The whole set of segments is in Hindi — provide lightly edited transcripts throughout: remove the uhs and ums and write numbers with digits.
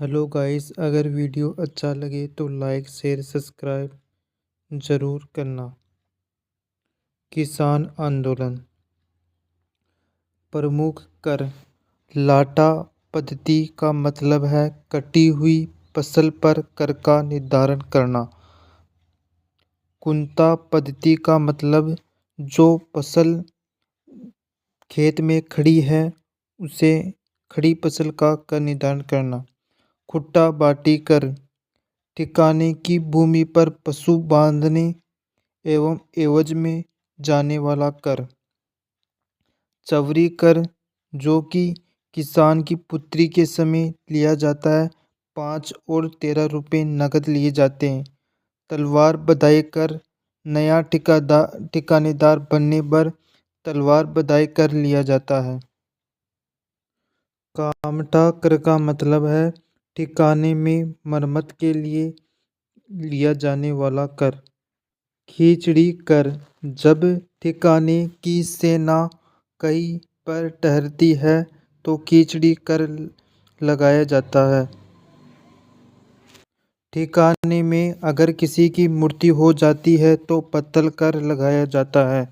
हेलो गाइस, अगर वीडियो अच्छा लगे तो लाइक शेयर सब्सक्राइब ज़रूर करना। किसान आंदोलन। प्रमुख कर। लाटा पद्धति का मतलब है कटी हुई फसल पर कर का निर्धारण करना। कुंता पद्धति का मतलब जो फसल खेत में खड़ी है उसे खड़ी फसल का कर निर्धारण करना। खुट्टा बाटी कर। ठिकाने की भूमि पर पशु बांधने एवं एवज में जाने वाला कर। चवरी कर, जो कि किसान की पुत्री के समय लिया जाता है। 5 और 13 रुपये नकद लिए जाते हैं। तलवार बधाई कर, नया ठिकानेदार बनने पर तलवार बधाई कर लिया जाता है। कामठा कर का मतलब है ठिकाने में मरम्मत के लिए लिया जाने वाला कर। खींचड़ी कर, जब ठिकाने की सेना कहीं पर ठहरती है तो खींचड़ी कर लगाया जाता है। ठिकाने में अगर किसी की मृत्यु हो जाती है तो पत्तल कर लगाया जाता है।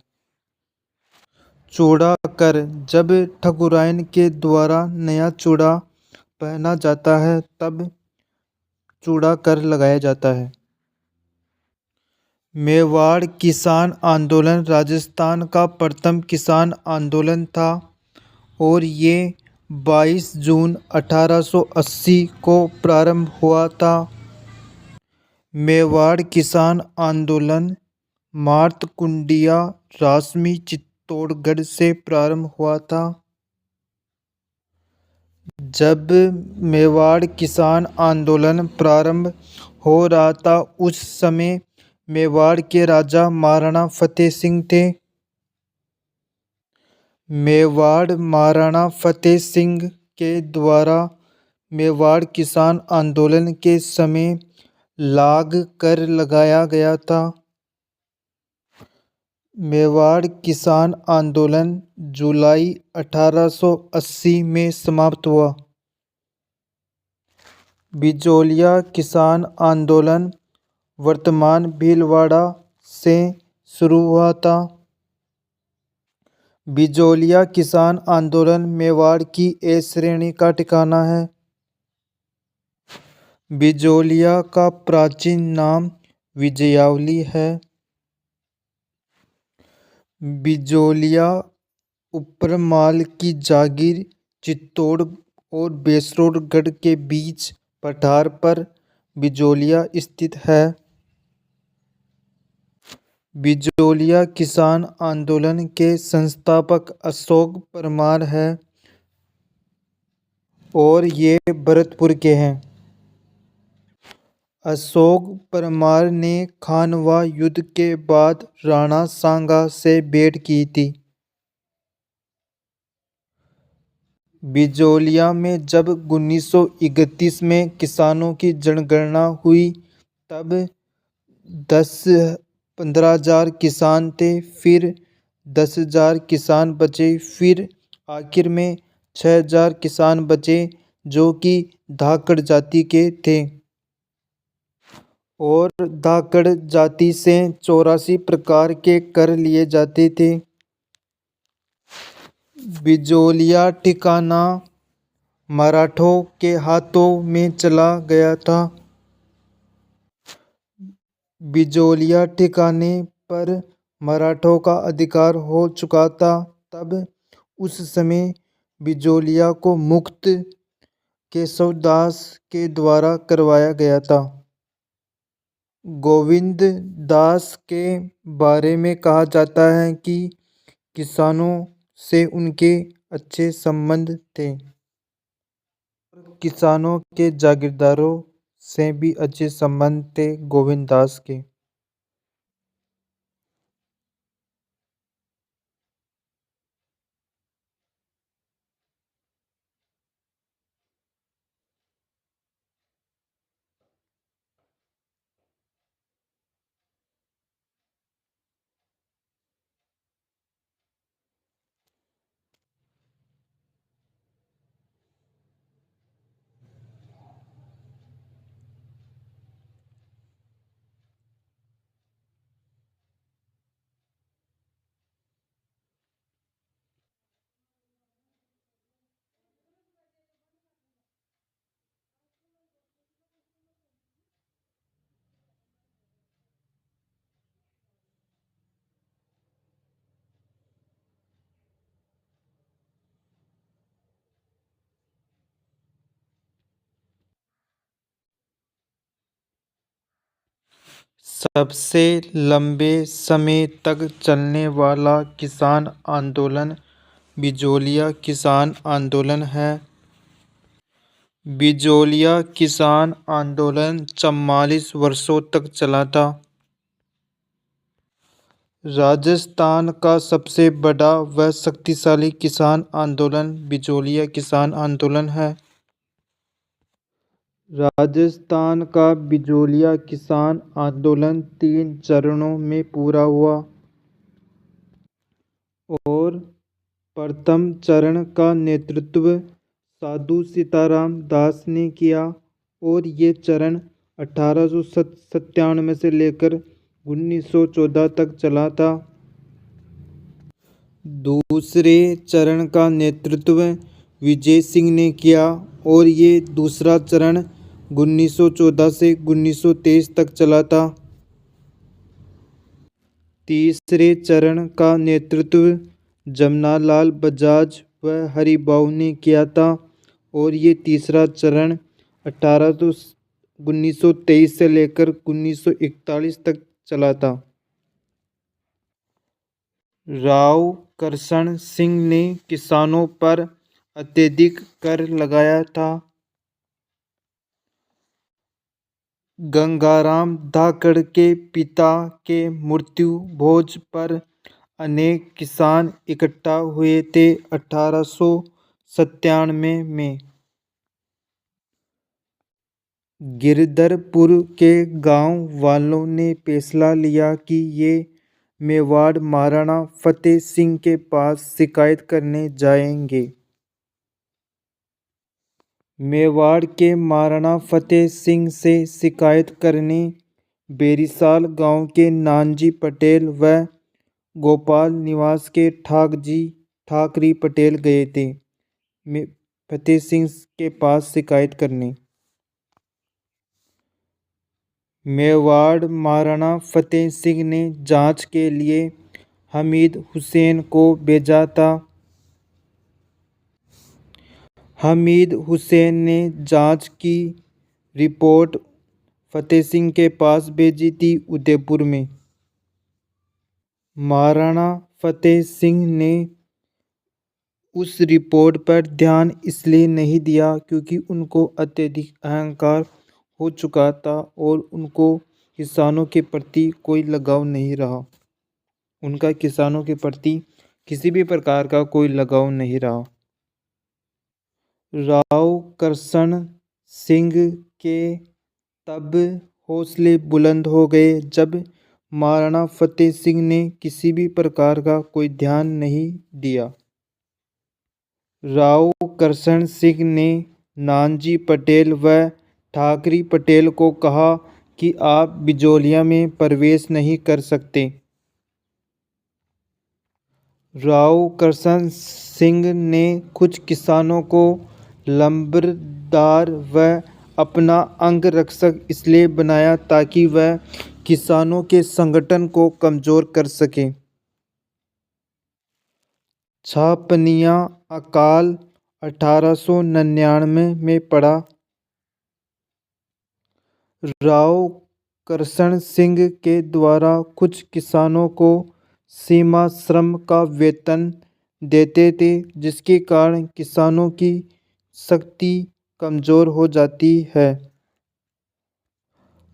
चूड़ा कर, जब ठकुराइन के द्वारा नया चूड़ा पहना जाता है तब चूड़ा कर लगाया जाता है। मेवाड़ किसान आंदोलन राजस्थान का प्रथम किसान आंदोलन था और ये 22 जून 1880 को प्रारंभ हुआ था। मेवाड़ किसान आंदोलन मार्तकुंडिया रासमी चित्तौड़गढ़ से प्रारंभ हुआ था। जब मेवाड़ किसान आंदोलन प्रारंभ हो रहा था उस समय मेवाड़ के राजा महाराणा फतेह सिंह थे। मेवाड़ महाराणा फतेह सिंह के द्वारा मेवाड़ किसान आंदोलन के समय लाग कर लगाया गया था। मेवाड़ किसान आंदोलन जुलाई 1880 में समाप्त हुआ। बिजोलिया किसान आंदोलन वर्तमान भीलवाड़ा से शुरू हुआ था। बिजोलिया किसान आंदोलन मेवाड़ की ए श्रेणी का ठिकाना है। बिजोलिया का प्राचीन नाम विजयावली है। बिजोलिया उपरमाल की जागीर चित्तौड़ और बेसरोडगढ़ के बीच पठार पर बिजोलिया स्थित है। बिजोलिया किसान आंदोलन के संस्थापक अशोक परमार है और ये भरतपुर के हैं। अशोक परमार ने खानवा युद्ध के बाद राणा सांगा से भेंट की थी। बिजोलिया में जब 1931 में किसानों की जनगणना हुई तब 10-15 हज़ार किसान थे, फिर 10,000 किसान बचे, फिर आखिर में 6,000 किसान बचे जो कि धाकड़ जाति के थे और धाकड़ जाति से 84 प्रकार के कर लिए जाते थे। बिजोलिया ठिकाना मराठों के हाथों में चला गया था। बिजोलिया ठिकाने पर मराठों का अधिकार हो चुका था। तब उस समय बिजोलिया को मुक्त केशवदास के द्वारा करवाया गया था। गोविंद दास के बारे में कहा जाता है कि किसानों से उनके अच्छे संबंध थे। किसानों के जागीरदारों से भी अच्छे संबंध थे गोविंद दास के। सबसे लंबे समय तक चलने वाला किसान आंदोलन बिजोलिया किसान आंदोलन है। बिजोलिया किसान आंदोलन 44 वर्षों तक चला था। राजस्थान का सबसे बड़ा व शक्तिशाली किसान आंदोलन बिजोलिया किसान आंदोलन है। राजस्थान का बिजोलिया किसान आंदोलन 3 चरणों में पूरा हुआ और प्रथम चरण का नेतृत्व साधु सीताराम दास ने किया और ये चरण 1897 से लेकर 1914 तक चला था। दूसरे चरण का नेतृत्व विजय सिंह ने किया और ये दूसरा चरण 1914 से 1923 तक चला था। तीसरे चरण का नेतृत्व जमनालाल बजाज व हरिबाऊ ने किया था और ये तीसरा चरण 1923 से लेकर 1941 तक चला था। राव करशन सिंह ने किसानों पर अत्यधिक कर लगाया था। गंगाराम धाकड़ के पिता के मृत्यु भोज पर अनेक किसान इकट्ठा हुए थे। 1897 में गिरधरपुर के गांव वालों ने फैसला लिया कि ये मेवाड़ महाराणा फतेह सिंह के पास शिकायत करने जाएंगे। मेवाड़ के महाराणा फतेह सिंह से शिकायत करने बेरीसाल गांव के नानजी पटेल व गोपाल निवास के ठाकरी पटेल गए थे फतेह सिंह के पास शिकायत करने। मेवाड़ महाराणा फतेह सिंह ने जांच के लिए हमीद हुसैन को भेजा था। हमीद हुसैन ने जांच की रिपोर्ट फतेह सिंह के पास भेजी थी उदयपुर में। महाराणा फतेह सिंह ने उस रिपोर्ट पर ध्यान इसलिए नहीं दिया क्योंकि उनको अत्यधिक अहंकार हो चुका था और उनको किसानों के प्रति कोई लगाव नहीं रहा। उनका किसानों के प्रति किसी भी प्रकार का कोई लगाव नहीं रहा। राव करशन सिंह के तब हौसले बुलंद हो गए जब महाराणा फतेह सिंह ने किसी भी प्रकार का कोई ध्यान नहीं दिया। राव करशन सिंह ने नानजी पटेल व ठाकरी पटेल को कहा कि आप बिजोलिया में प्रवेश नहीं कर सकते। राव करशन सिंह ने कुछ किसानों को लंबरदार व अपना अंग रक्षक इसलिए बनाया ताकि वह किसानों के संगठन को कमजोर कर सके। छापनिया अकाल 1899 में पड़ा। राव करशन सिंह के द्वारा कुछ किसानों को सीमा श्रम का वेतन देते थे जिसके कारण किसानों की शक्ति कमजोर हो जाती है।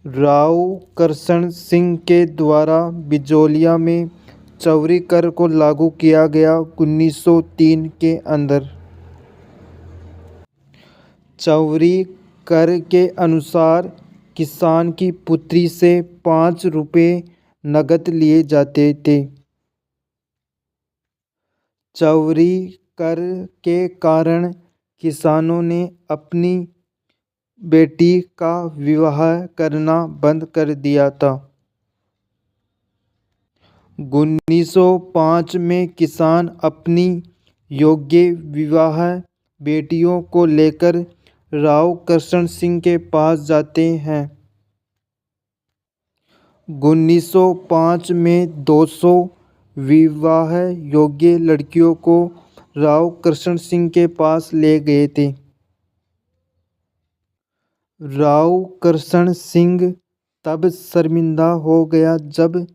राव करशन सिंह के द्वारा बिजोलिया में चौरी कर को लागू किया गया 1903 के अंदर। चौरी कर के अनुसार किसान की पुत्री से 5 रुपये नगद लिए जाते थे। चौरी कर के कारण किसानों ने अपनी बेटी का विवाह करना बंद कर दिया था। 1905 में किसान अपनी योग्य विवाह बेटियों को लेकर राव करशन सिंह के पास जाते हैं। 1905 में 200 विवाह योग्य लड़कियों को राव करशन सिंह के पास ले गए थे। राव करशन सिंह तब शर्मिंदा हो गया जब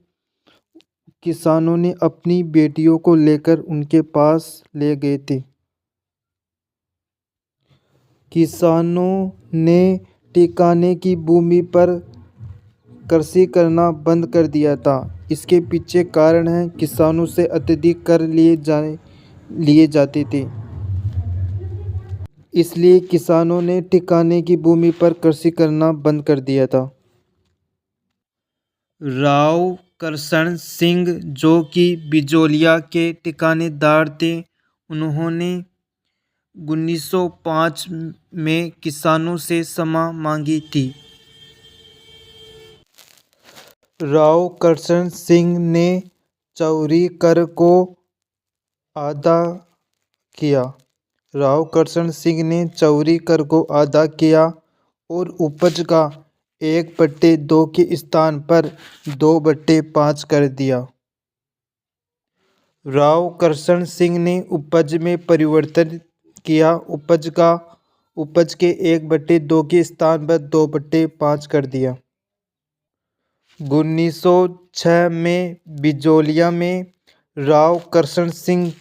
किसानों ने अपनी बेटियों को लेकर उनके पास ले गए थे। किसानों ने ठिकाने की भूमि पर कृषि करना बंद कर दिया था। इसके पीछे कारण है किसानों से अत्यधिक कर लिए जाते थे। इसलिए किसानों ने ठिकाने की भूमि पर कृषि करना बंद कर दिया था। राव करशन सिंह जो कि बिजोलिया के ठिकानेदार थे, उन्होंने 1905 में किसानों से क्षमा मांगी थी। राव करशन सिंह ने चौरी कर को अदा किया। राव करशन सिंह ने चौरी कर को अदा किया और उपज का 1/2 के स्थान पर 2/5 कर दिया। राव करशन सिंह ने उपज में परिवर्तन किया। उपज के 1/2 के स्थान पर 2/5 कर दिया। 1906 में बिजोलिया में राव करशन सिंह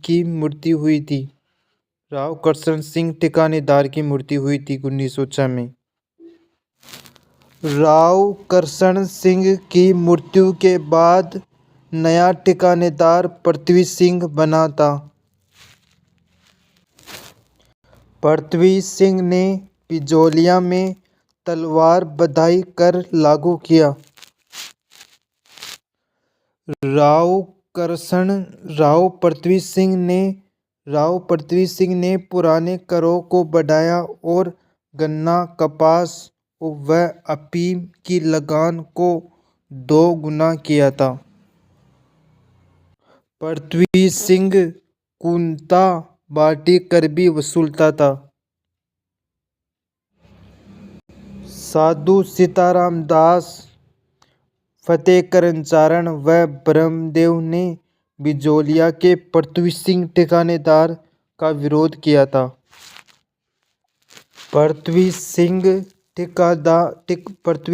की मृत्यु हुई थी। राव करशन सिंह ठिकानेदार की मृत्यु हुई थी 1906 में। राव करशन सिंह की मृत्यु के बाद नया ठिकानेदार पृथ्वी सिंह बना था। पृथ्वी सिंह ने बिजोलिया में तलवार बधाई कर लागू किया। राव पृथ्वी सिंह ने पुराने करों को बढ़ाया और गन्ना, कपास व अफीम की लगान को 2 गुना किया था। पृथ्वी सिंह कुंता बाटी कर भी वसूलता था। साधु सीताराम दास, फतेहकरण चारण व ब्रह्मदेव ने बिजोलिया के पृथ्वी सिंह ठिकानेदार का विरोध किया था। पृथ्वी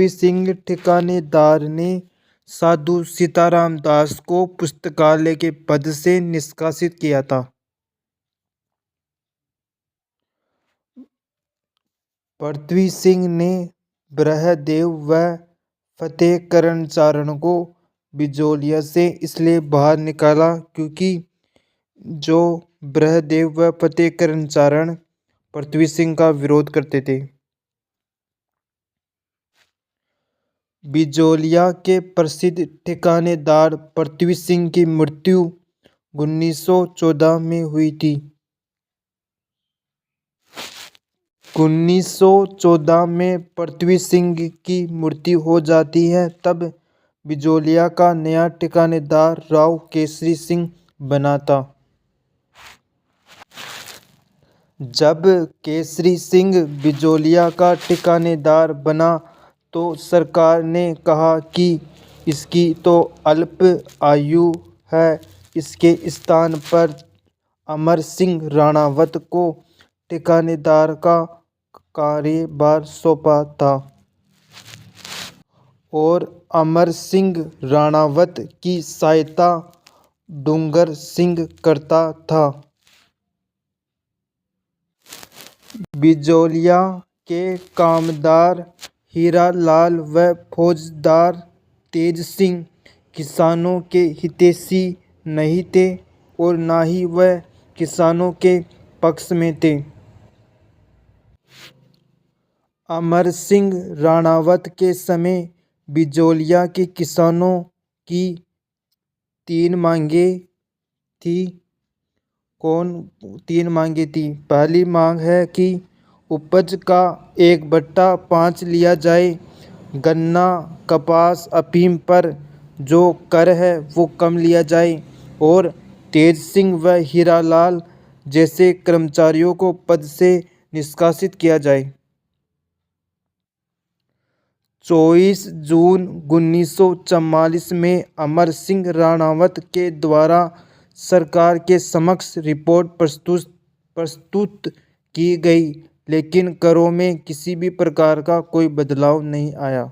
सिंह ठिकानेदार ने साधु सीताराम दास को पुस्तकालय के पद से निष्कासित किया था। पृथ्वी सिंह ने ब्रह्मदेव व फतेहकरण चारण को बिजोलिया से इसलिए बाहर निकाला क्योंकि जो ब्रह्मदेव व फतेहकरण चारण पृथ्वी सिंह का विरोध करते थे। बिजोलिया के प्रसिद्ध ठिकानेदार पृथ्वी सिंह की मृत्यु 1914 में हुई थी। 1914 में पृथ्वी सिंह की मृत्यु हो जाती है। तब बिजोलिया का नया ठिकानेदार राव केसरी सिंह बना था। जब केसरी सिंह बिजोलिया का ठिकानेदार बना तो सरकार ने कहा कि इसकी तो अल्प आयु है, इसके स्थान पर अमर सिंह राणावत को ठिकानेदार का कार्यभार सौंपा था और अमर सिंह राणावत की सहायता डूंगर सिंह करता था। बिजोलिया के कामदार हीरालाल व फौजदार तेज सिंह किसानों के हितैषी नहीं थे और न ही वह किसानों के पक्ष में थे। अमर सिंह राणावत के समय बिजोलिया के किसानों की 3 मांगें थी। 3 मांगें थी। पहली मांग है कि उपज का 1/5 लिया जाए। गन्ना, कपास, अफीम पर जो कर है वो कम लिया जाए और तेज सिंह व हीरालाल जैसे कर्मचारियों को पद से निष्कासित किया जाए। 24 जून 1944 में अमर सिंह राणावत के द्वारा सरकार के समक्ष रिपोर्ट प्रस्तुत की गई, लेकिन करों में किसी भी प्रकार का कोई बदलाव नहीं आया।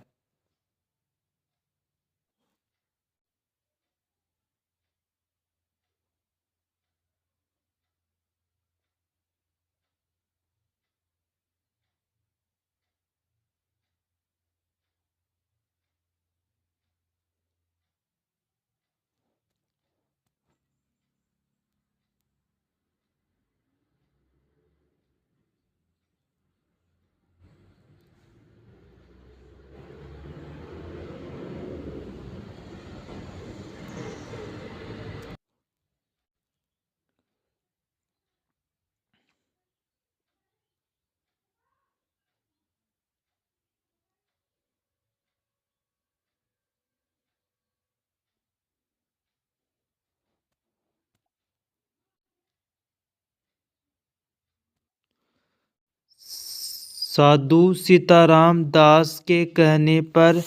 साधु सीताराम दास के कहने पर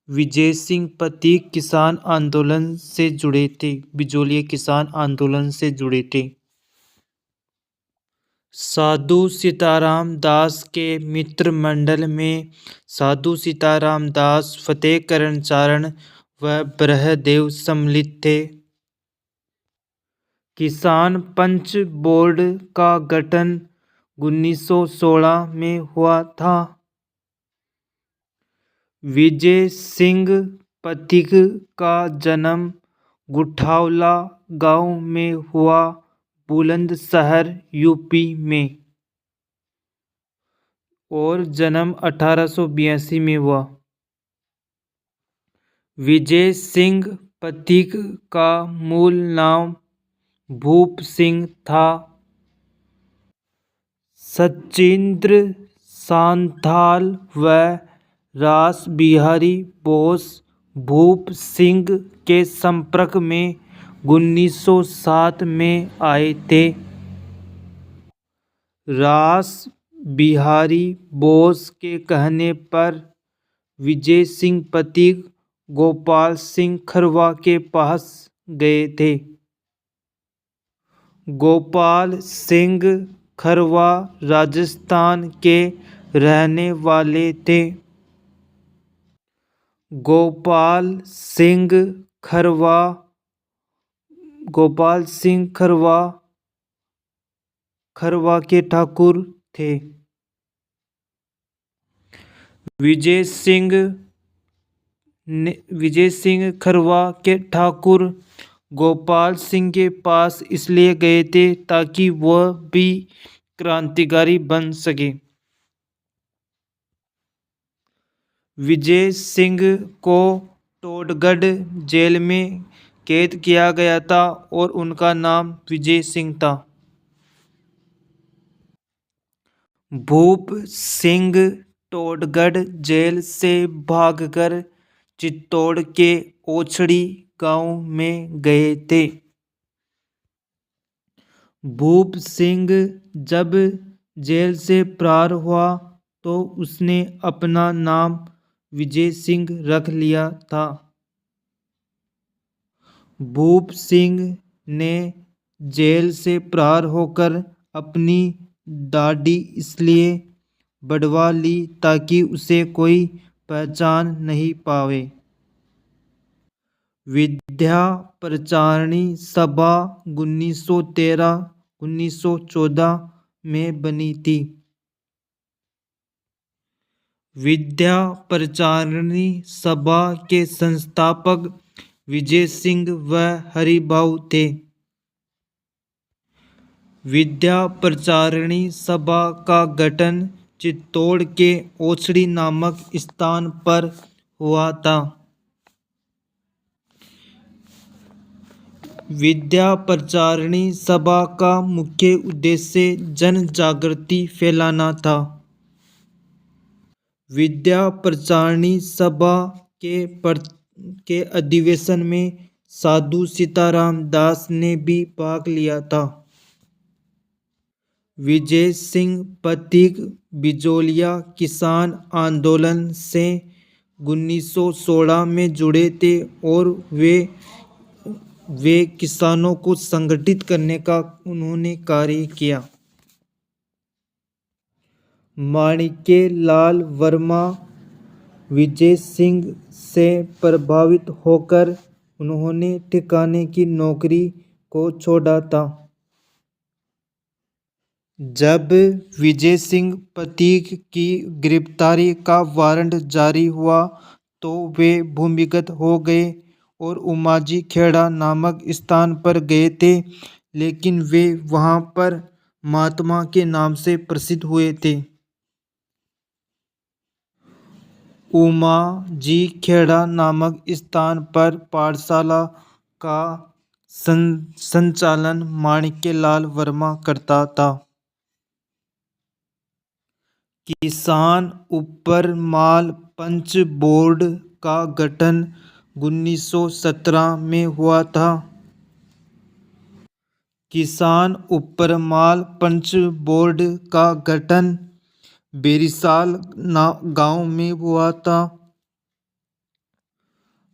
विजय सिंह पथिक किसान आंदोलन से जुड़े थे। बिजोलिया किसान आंदोलन से जुड़े थे। साधु सीताराम दास के मित्र मंडल में साधु सीताराम दास, फतेह करण चारण व ब्रहदेव सम्मिलित थे। किसान पंच बोर्ड का गठन 1916 में हुआ था। विजय सिंह पथिक का जन्म गुठावला गांव में हुआ, बुलंदशहर यूपी में, और जन्म 1882 में हुआ। विजय सिंह पथिक का मूल नाम भूप सिंह था। सचिंद्र सांथाल व रास बिहारी बोस भूप सिंह के संपर्क में 1907 में आए थे। रास बिहारी बोस के कहने पर विजय सिंह पथिक गोपाल सिंह खरवा के पास गए थे। गोपाल सिंह खरवा राजस्थान के रहने वाले थे। गोपाल सिंह खरवा के ठाकुर थे। विजय सिंह खरवा के ठाकुर गोपाल सिंह के पास इसलिए गए थे ताकि वह भी क्रांतिकारी बन सके। विजय सिंह को टोडगढ़ जेल में कैद किया गया था और उनका नाम विजय सिंह था। भूप सिंह टोडगढ़ जेल से भागकर चित्तौड़ के ओछड़ी गांव में गए थे। भूप सिंह जब जेल से फरार हुआ तो उसने अपना नाम विजय सिंह रख लिया था। भूप सिंह ने जेल से फरार होकर अपनी दाढ़ी इसलिए बढ़वा ली ताकि उसे कोई पहचान नहीं पावे। विद्या प्रचारिणी सभा 1913-1914 में बनी थी। विद्या प्रचारिणी सभा के संस्थापक विजय सिंह व हरिभाऊ थे। विद्या प्रचारिणी सभा का गठन चित्तौड़ के ओछड़ी नामक स्थान पर हुआ था। विद्या प्रचारिणी सभा का मुख्य उद्देश्य जन जागृति फैलाना था। विद्या प्रचारिणी सभा के अधिवेशन में साधु सीताराम दास ने भी भाग लिया था। विजय सिंह पथिक बिजोलिया किसान आंदोलन से 1916 में जुड़े थे और वे किसानों को संगठित करने का उन्होंने कार्य किया। माणिक्यलाल वर्मा विजय सिंह से प्रभावित होकर उन्होंने ठिकाने की नौकरी को छोड़ा था। जब विजय सिंह पथिक की गिरफ्तारी का वारंट जारी हुआ तो वे भूमिगत हो गए और उमाजी खेड़ा नामक स्थान पर गए थे, लेकिन वे वहां पर महात्मा के नाम से प्रसिद्ध हुए थे। उमाजी खेड़ा नामक स्थान पर पाठशाला का संचालन माणिक्यलाल वर्मा करता था। किसान ऊपर माल पंच बोर्ड का गठन 1917 में हुआ था। किसान ऊपर माल पंच बोर्ड का गठन बेरिसाल गांव में हुआ था।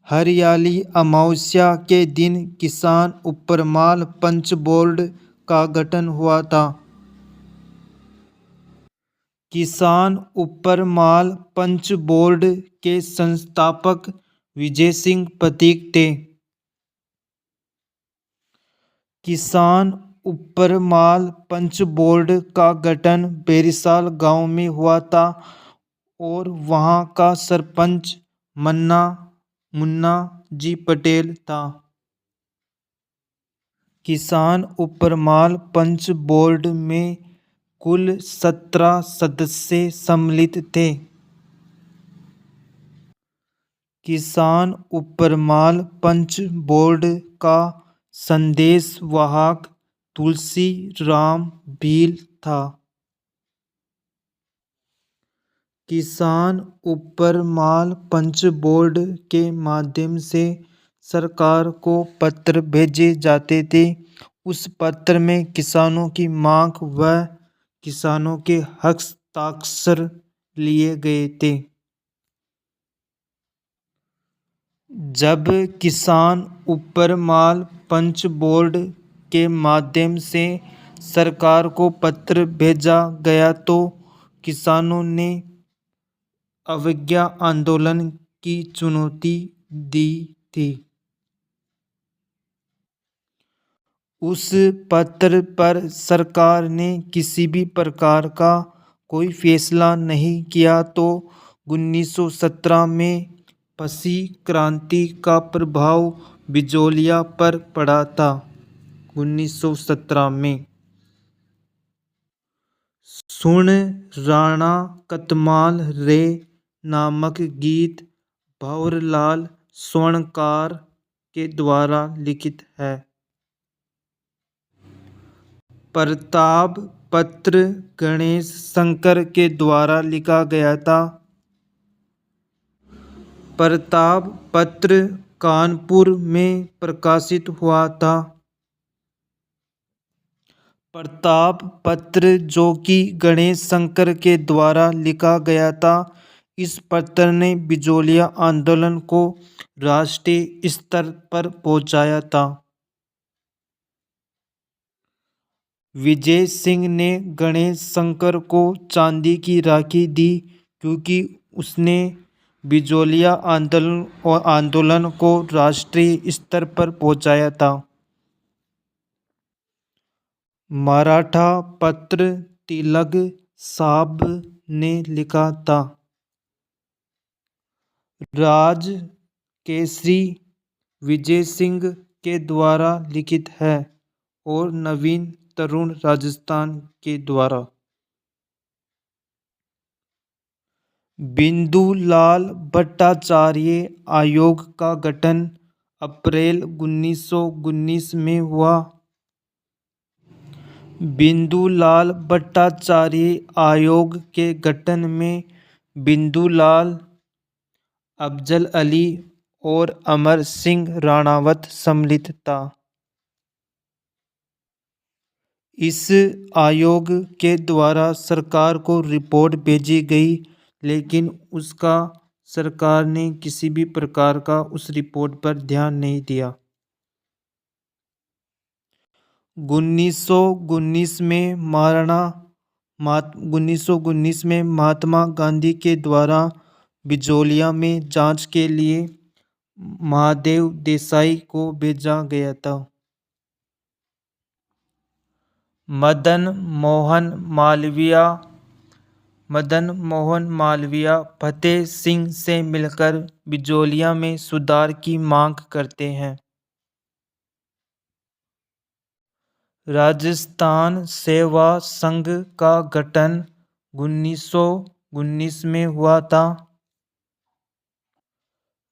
हरियाली अमावस्या के दिन किसान उपरमाल पंच बोर्ड का गठन हुआ था। किसान उपरमाल पंच बोर्ड के संस्थापक विजय सिंह पथिक थे। किसान उपरमाल पंच बोर्ड का गठन बेरिसाल गांव में हुआ था और वहां का सरपंच मुन्ना जी पटेल था। किसान उपरमाल पंच बोर्ड में कुल 17 सदस्य सम्मिलित थे। किसान उपरमाल पंच बोर्ड का संदेश वाहक तुलसी राम भील था। किसान उपरमाल पंच बोर्ड के माध्यम से सरकार को पत्र भेजे जाते थे। उस पत्र में किसानों की मांग व किसानों के हस्ताक्षर लिए गए थे। जब किसान उपरमाल पंच बोर्ड के माध्यम से सरकार को पत्र भेजा गया तो किसानों ने अवज्ञा आंदोलन की चुनौती दी थी। उस पत्र पर सरकार ने किसी भी प्रकार का कोई फैसला नहीं किया तो 1917 में पसी क्रांति का प्रभाव बिजोलिया पर पड़ा था। 1917 में सुन राणा कतमाल रे नामक गीत भंवरलाल स्वर्णकार के द्वारा लिखित है। प्रताप पत्र गणेश शंकर के द्वारा लिखा गया था। प्रताप पत्र कानपुर में प्रकाशित हुआ था। प्रताप पत्र जो कि गणेश शंकर के द्वारा लिखा गया था, इस पत्र ने बिजोलिया आंदोलन को राष्ट्रीय स्तर पर पहुंचाया था। विजय सिंह ने गणेश शंकर को चांदी की राखी दी क्योंकि उसने बिजोलिया आंदोलन को राष्ट्रीय स्तर पर पहुंचाया था। मराठा पत्र तिलक साहब ने लिखा था। राज केसरी विजय सिंह के द्वारा लिखित है और नवीन तरुण राजस्थान के द्वारा। बिंदुलाल भट्टाचार्य आयोग का गठन अप्रैल 1919 में हुआ। बिंदुलाल भट्टाचार्य आयोग के गठन में बिंदुलाल, अफजल अली और अमर सिंह राणावत सम्मिलित था। इस आयोग के द्वारा सरकार को रिपोर्ट भेजी गई, लेकिन उसका सरकार ने किसी भी प्रकार का उस रिपोर्ट पर ध्यान नहीं दिया। 1919 में महात्मा गांधी के द्वारा बिजोलिया में जांच के लिए महादेव देसाई को भेजा गया था। मदन मोहन मालवीय फतेह सिंह से मिलकर बिजोलिया में सुधार की मांग करते हैं। राजस्थान सेवा संघ का गठन 1919 में हुआ था।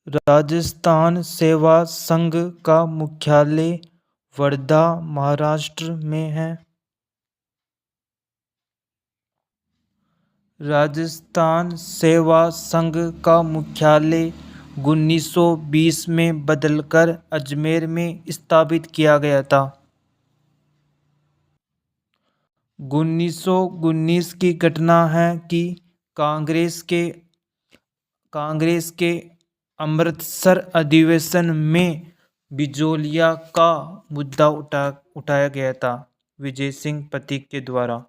राजस्थान सेवा संघ का मुख्यालय वर्धा, महाराष्ट्र में है। राजस्थान सेवा संघ का मुख्यालय 1920 में बदलकर अजमेर में स्थापित किया गया था। 1919 की घटना है कि कांग्रेस के अमृतसर अधिवेशन में बिजोलिया का मुद्दा उठाया गया था विजय सिंह पथिक के द्वारा।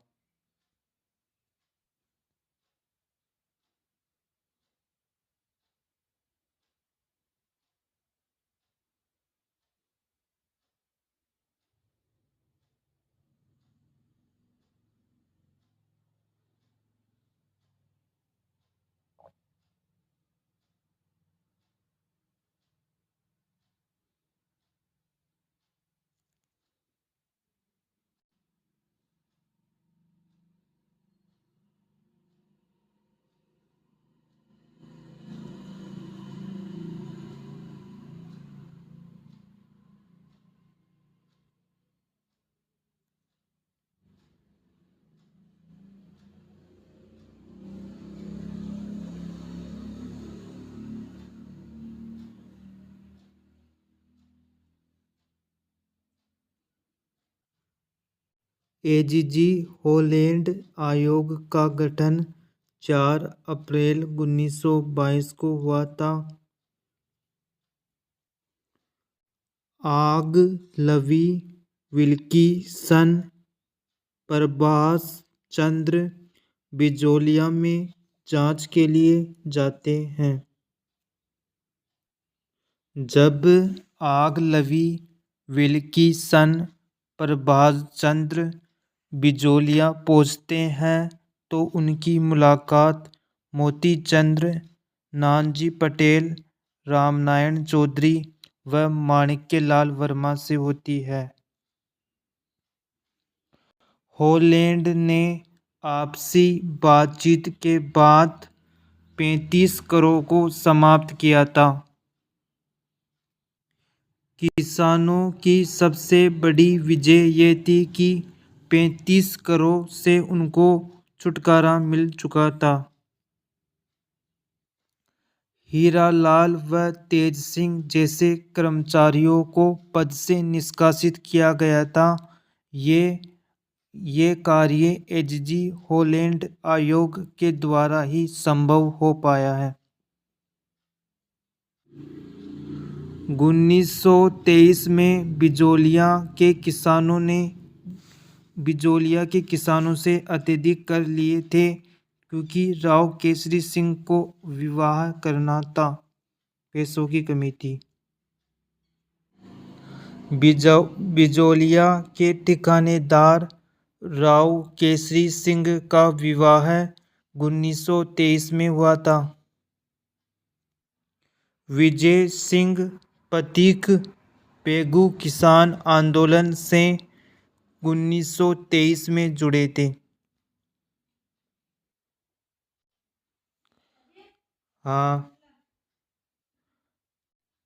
एजीजी हॉलैंड आयोग का गठन 4 अप्रैल 1922 को हुआ था। आग लवी विल्कीसन प्रभाष चंद्र बिजोलिया में जांच के लिए जाते हैं। जब आग लवी विल्कीसन प्रभाष चंद्र बिजोलिया पहुंचते हैं तो उनकी मुलाकात मोती चंद्र, नानजी पटेल, रामनारायण चौधरी व माणिक्यलाल वर्मा से होती है। हॉलैंड ने आपसी बातचीत के बाद 35 करों को समाप्त किया था। किसानों की सबसे बड़ी विजय ये थी कि 35 करों से उनको छुटकारा मिल चुका था। हीरालाल व तेज सिंह जैसे कर्मचारियों को पद से निष्कासित किया गया था। ये कार्य एजीजी हॉलैंड आयोग के द्वारा ही संभव हो पाया है। 1923 में बिजोलिया के किसानों से अत्यधिक कर लिए थे क्योंकि राव केसरी सिंह को विवाह करना था। पैसों की कमी थी। बिजोलिया के ठिकानेदार राव केसरी सिंह का विवाह 1923 में हुआ था। विजय सिंह पथिक बेगू किसान आंदोलन से 1923 में जुड़े थे। हाँ,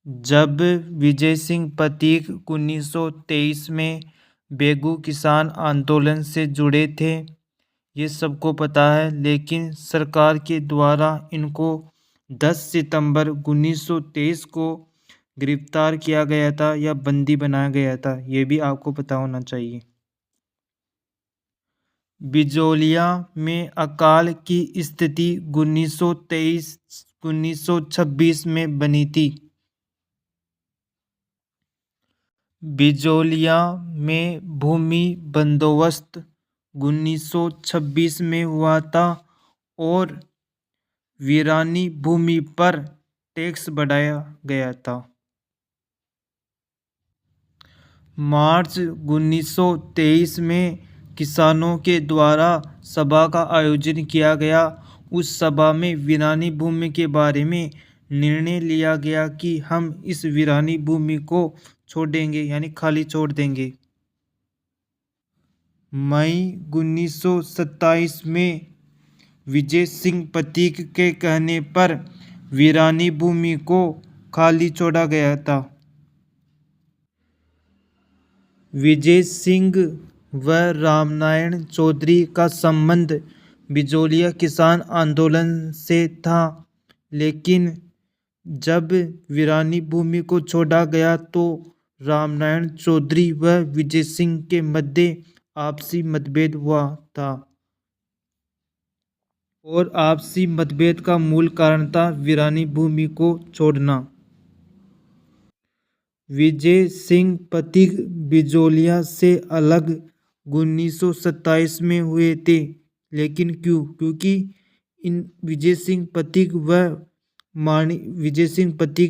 जब विजय सिंह पथिक 1923 में बेगू किसान आंदोलन से जुड़े थे ये सबको पता है, लेकिन सरकार के द्वारा इनको 10 सितंबर 1923 को गिरफ्तार किया गया था या बंदी बनाया गया था, ये भी आपको पता होना चाहिए। बिजोलिया में अकाल की स्थिति 1926 में बनी थी। बिजोलिया में भूमि बंदोबस्त 1926 में हुआ था और वीरानी भूमि पर टैक्स बढ़ाया गया था। मार्च 1923 में किसानों के द्वारा सभा का आयोजन किया गया। उस सभा में वीरानी भूमि के बारे में निर्णय लिया गया कि हम इस वीरानी भूमि को छोड़ेंगे, यानी खाली छोड़ देंगे। मई 1927 में विजय सिंह पथिक के कहने पर वीरानी भूमि को खाली छोड़ा गया था। विजय सिंह व रामनारायण चौधरी का संबंध बिजोलिया किसान आंदोलन से था, लेकिन जब वीरानी भूमि को छोड़ा गया तो रामनारायण चौधरी व विजय सिंह के मध्य आपसी मतभेद हुआ था और आपसी मतभेद का मूल कारण था वीरानी भूमि को छोड़ना। विजय सिंह पथिक बिजोलिया से अलग 1927 में हुए थे, लेकिन क्यों? क्योंकि इन विजय सिंह पथिक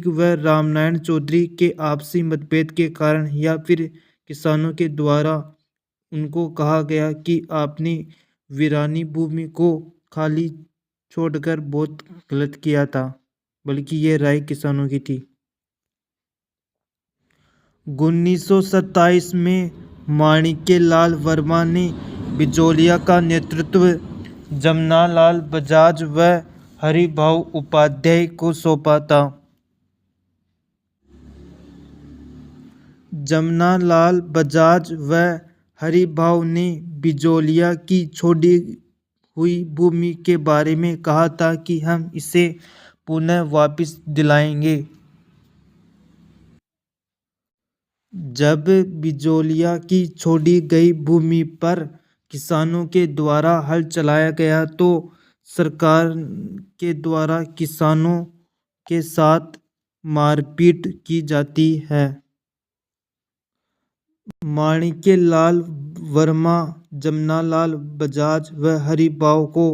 व रामनारायण चौधरी के आपसी मतभेद के कारण या फिर किसानों के द्वारा उनको कहा गया कि आपने वीरानी भूमि को खाली छोड़कर बहुत गलत किया था, बल्कि ये राय किसानों की थी। 1927 में माणिक्यलाल वर्मा ने बिजोलिया का नेतृत्व जमनालाल बजाज व हरिभाऊ उपाध्याय को सौंपा था। जमनालाल बजाज व हरिभाऊ ने बिजोलिया की छोड़ी हुई भूमि के बारे में कहा था कि हम इसे पुनः वापस दिलाएंगे। जब बिजोलिया की छोड़ी गई भूमि पर किसानों के द्वारा हल चलाया गया तो सरकार के द्वारा किसानों के साथ मारपीट की जाती है। माणिक्यलाल वर्मा, जमनालाल बजाज व हरिभाऊ को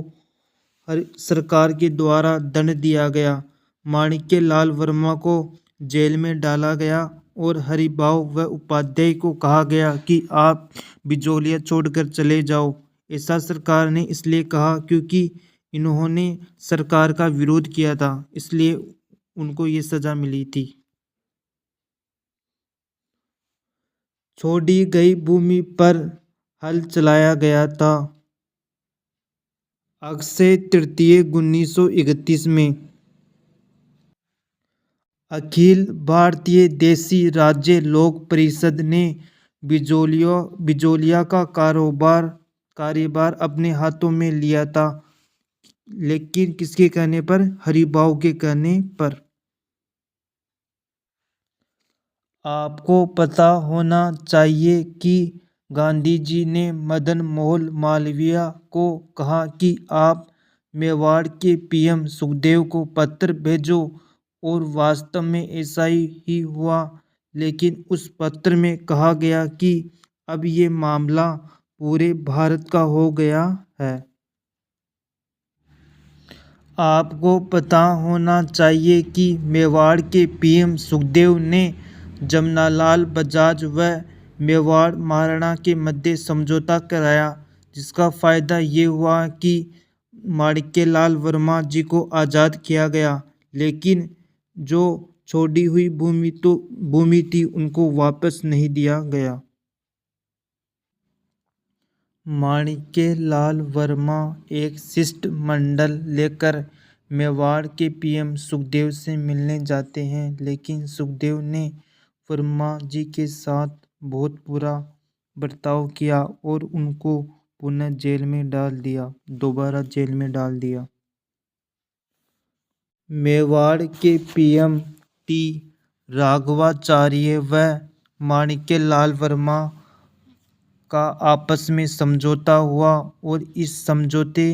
सरकार के द्वारा दंड दिया गया। माणिक्यलाल वर्मा को जेल में डाला गया और हरिभाऊ व उपाध्याय को कहा गया कि आप बिजोलिया छोड़कर चले जाओ। ऐसा सरकार ने इसलिए कहा क्योंकि इन्होंने सरकार का विरोध किया था, इसलिए उनको ये सजा मिली थी। छोड़ी गई भूमि पर हल चलाया गया था। अक्षय तृतीया 1931 में अखिल भारतीय देशी राज्य लोक परिषद ने बिजोलिया का कार्यभार अपने हाथों में लिया था, लेकिन किसके कहने पर? हरिभाऊ के कहने पर। आपको पता होना चाहिए कि गांधी जी ने मदन मोहन मालवीय को कहा कि आप मेवाड़ के पीएम सुखदेव को पत्र भेजो, और वास्तव में ऐसा ही हुआ, लेकिन उस पत्र में कहा गया कि अब ये मामला पूरे भारत का हो गया है। आपको पता होना चाहिए कि मेवाड़ के पीएम सुखदेव ने जमनालाल बजाज व मेवाड़ महाराणा के मध्य समझौता कराया, जिसका फायदा ये हुआ कि माणिक्यलाल वर्मा जी को आज़ाद किया गया, लेकिन जो छोड़ी हुई भूमि थी उनको वापस नहीं दिया गया। माणिक्यलाल वर्मा एक शिष्टमंडल लेकर मेवाड़ के पीएम सुखदेव से मिलने जाते हैं, लेकिन सुखदेव ने वर्मा जी के साथ बहुत बुरा बर्ताव किया और उनको पुनः दोबारा जेल में डाल दिया। मेवाड़ के पीएम टी राघवाचार्य व माणिक्यलाल वर्मा का आपस में समझौता हुआ और इस समझौते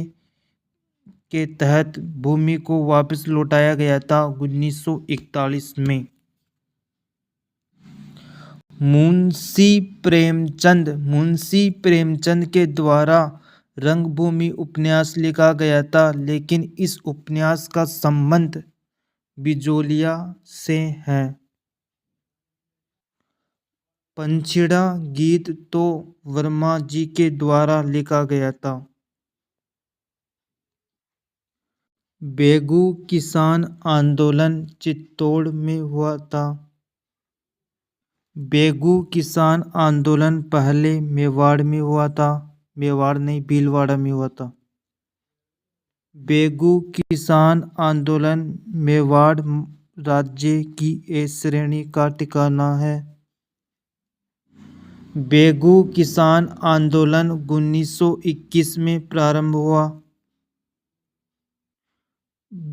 के तहत भूमि को वापस लौटाया गया था 1941 में। मुंशी प्रेमचंद के द्वारा रंगभूमि उपन्यास लिखा गया था, लेकिन इस उपन्यास का संबंध बिजोलिया से है। पंछिड़ा गीत तो वर्मा जी के द्वारा लिखा गया था। बेगू किसान आंदोलन चित्तौड़ में हुआ था। बेगू किसान आंदोलन पहले मेवाड़ में हुआ था, मेवाड़ नहीं भीलवाड़ा में हुआ था। बेगू किसान आंदोलन मेवाड़ राज्य की ए श्रेणी का ठिकाना है। बेगू किसान आंदोलन 1921 में प्रारंभ हुआ।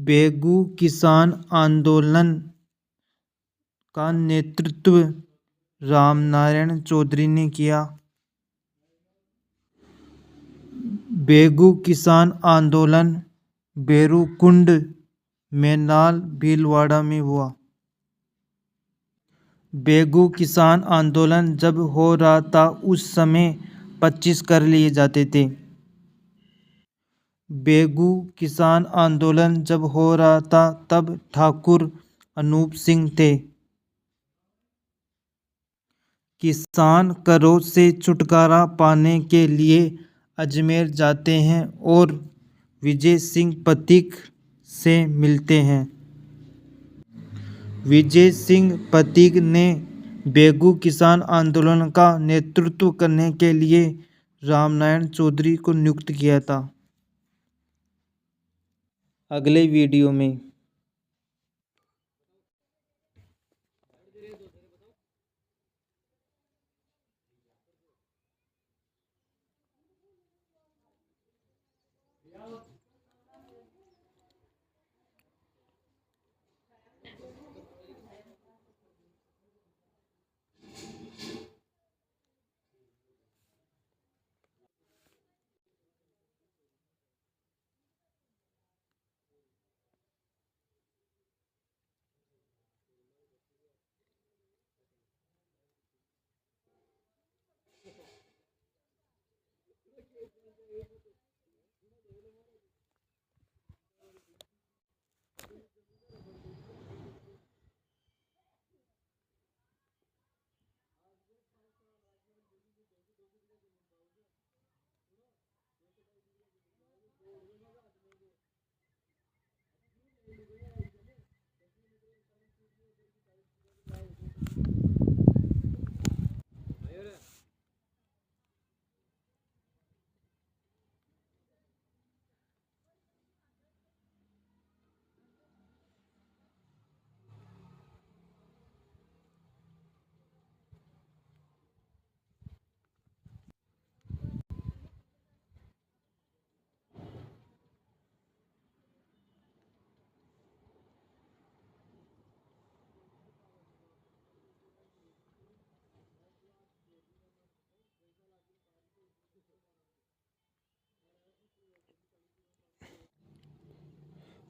बेगू किसान आंदोलन का नेतृत्व रामनारायण चौधरी ने किया। बेगू किसान आंदोलन बेरुकुंड मैनाल भीलवाड़ा में हुआ। बेगू किसान आंदोलन जब हो रहा था उस समय 25 कर लिए जाते थे। बेगू किसान आंदोलन जब हो रहा था तब ठाकुर अनूप सिंह थे। किसान करों से छुटकारा पाने के लिए अजमेर जाते हैं और विजय सिंह पथिक से मिलते हैं। विजय सिंह पथिक ने बेगू किसान आंदोलन का नेतृत्व करने के लिए रामनारायण चौधरी को नियुक्त किया था। अगले वीडियो में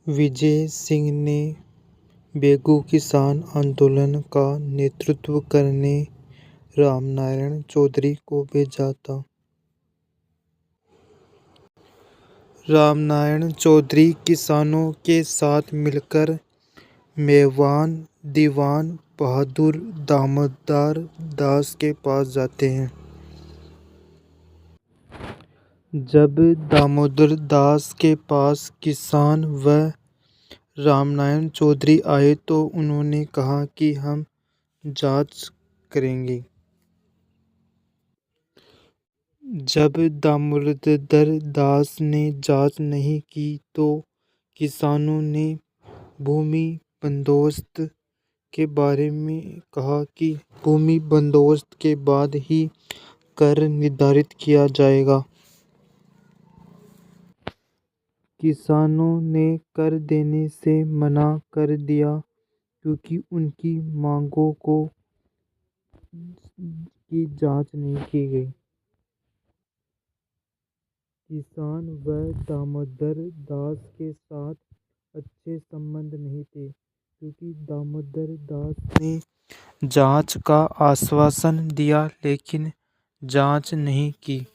विजय सिंह ने बेगू किसान आंदोलन का नेतृत्व करने रामनारायण चौधरी को भेजा था। रामनारायण चौधरी किसानों के साथ मिलकर मेवान दीवान बहादुर दामोदर दास के पास जाते हैं। जब दामोदर दास के पास किसान व रामनारायण चौधरी आए तो उन्होंने कहा कि हम जांच करेंगे। जब दामोदर दास ने जांच नहीं की तो किसानों ने भूमि बंदोबस्त के बारे में कहा कि भूमि बंदोबस्त के बाद ही कर निर्धारित किया जाएगा। किसानों ने कर देने से मना कर दिया क्योंकि उनकी मांगों की जांच नहीं की गई। किसान व दामोदर दास के साथ अच्छे संबंध नहीं थे क्योंकि दामोदर दास ने जांच का आश्वासन दिया लेकिन जांच नहीं की।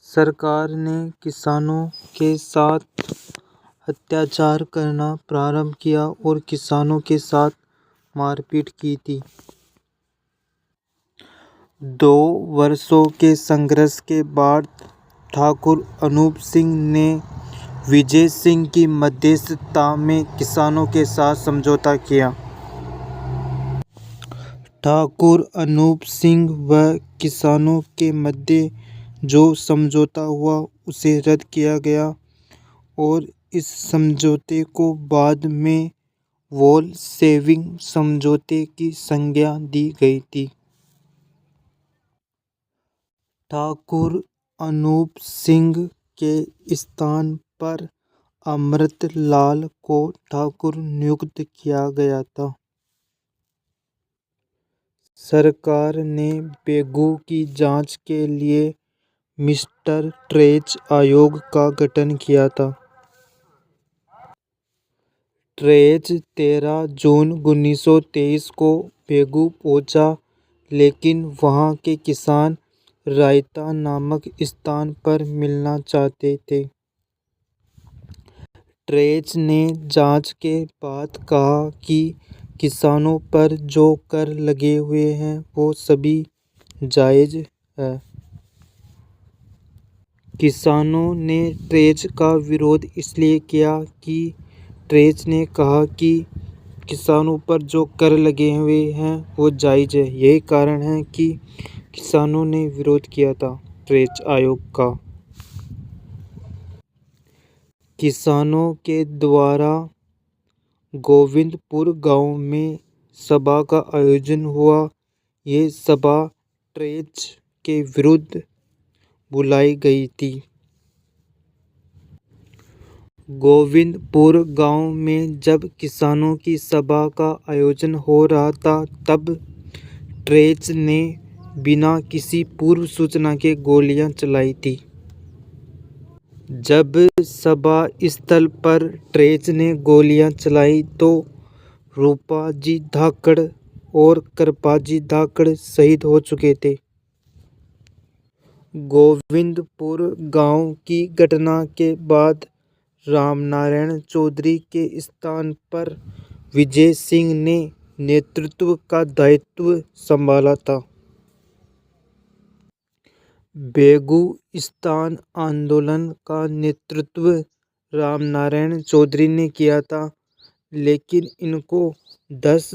सरकार ने किसानों के साथ अत्याचार करना प्रारंभ किया और किसानों के साथ मारपीट की थी। 2 वर्षों के संघर्ष के बाद ठाकुर अनूप सिंह ने विजय सिंह की मध्यस्थता में किसानों के साथ समझौता किया। ठाकुर अनूप सिंह व किसानों के मध्य जो समझौता हुआ उसे रद्द किया गया और इस समझौते को बाद में वॉल सेविंग समझौते की संज्ञा दी गई थी। ठाकुर अनूप सिंह के स्थान पर अमृतलाल को ठाकुर नियुक्त किया गया था। सरकार ने बेगू की जांच के लिए मिस्टर ट्रेच आयोग का गठन किया था। ट्रेच 13 जून 1923 को बेगू पहुंचा, लेकिन वहां के किसान रायता नामक स्थान पर मिलना चाहते थे। ट्रेच ने जांच के बाद कहा कि किसानों पर जो कर लगे हुए हैं वो सभी जायज़ है। किसानों ने ट्रेच का विरोध इसलिए किया कि ट्रेच ने कहा कि किसानों पर जो कर लगे हुए हैं वो जायज़ है। यही कारण है कि किसानों ने विरोध किया था ट्रेच आयोग का। किसानों के द्वारा गोविंदपुर गांव में सभा का आयोजन हुआ। ये सभा ट्रेच के विरुद्ध बुलाई गई थी। गोविंदपुर गांव में जब किसानों की सभा का आयोजन हो रहा था, तब ट्रेच ने बिना किसी पूर्व सूचना के गोलियां चलाई थी। जब सभा स्थल पर ट्रेच ने गोलियां चलाई तो रूपाजी धाकड़ और कृपाजी धाकड़ शहीद हो चुके थे। गोविंदपुर गांव की घटना के बाद रामनारायण चौधरी के स्थान पर विजय सिंह ने नेतृत्व का दायित्व संभाला था। बेगूस्थान आंदोलन का नेतृत्व रामनारायण चौधरी ने किया था, लेकिन इनको 10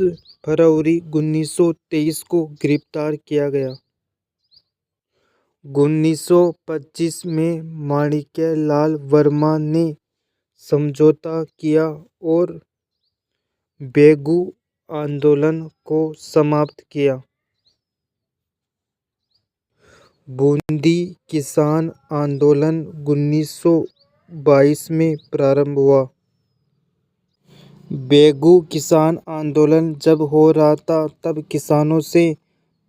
फरवरी 1923 को गिरफ्तार किया गया। 1925 में माणिक्यलाल वर्मा ने समझौता किया और बेगू आंदोलन को समाप्त किया। बूंदी किसान आंदोलन 1922 में प्रारंभ हुआ। बेगू किसान आंदोलन जब हो रहा था तब किसानों से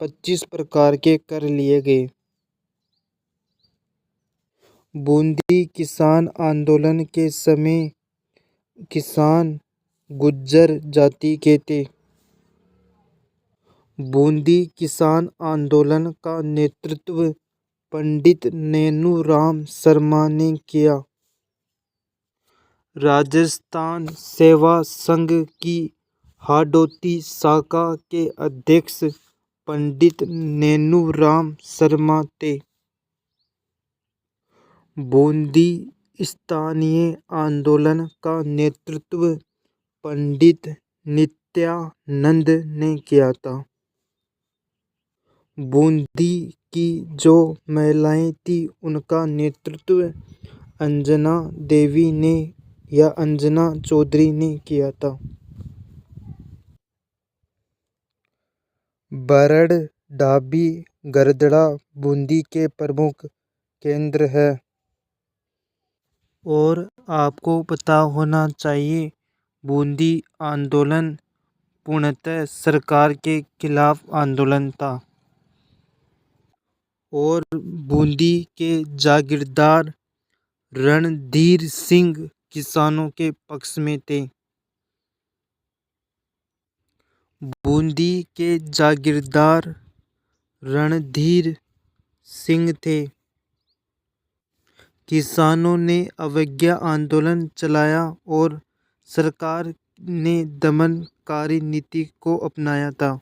25 प्रकार के कर लिए गए। बूंदी किसान आंदोलन के समय किसान गुज्जर जाति के थे। बूंदी किसान आंदोलन का नेतृत्व पंडित नैनूराम शर्मा ने किया। राजस्थान सेवा संघ की हाडोती शाखा के अध्यक्ष पंडित नैनूराम शर्मा थे। बूंदी स्थानीय आंदोलन का नेतृत्व पंडित नित्यानंद ने किया था। बूंदी की जो महिलाएं थी उनका नेतृत्व अंजना देवी ने या अंजना चौधरी ने किया था। बरड़ ढाबी गरदड़ा बूंदी के प्रमुख केंद्र है। और आपको पता होना चाहिए, बूंदी आंदोलन पूर्णतः सरकार के खिलाफ आंदोलन था और बूंदी के जागीरदार रणधीर सिंह किसानों के पक्ष में थे। बूंदी के जागीरदार रणधीर सिंह थे। किसानों ने अवज्ञा आंदोलन चलाया और सरकार ने दमनकारी नीति को अपनाया था।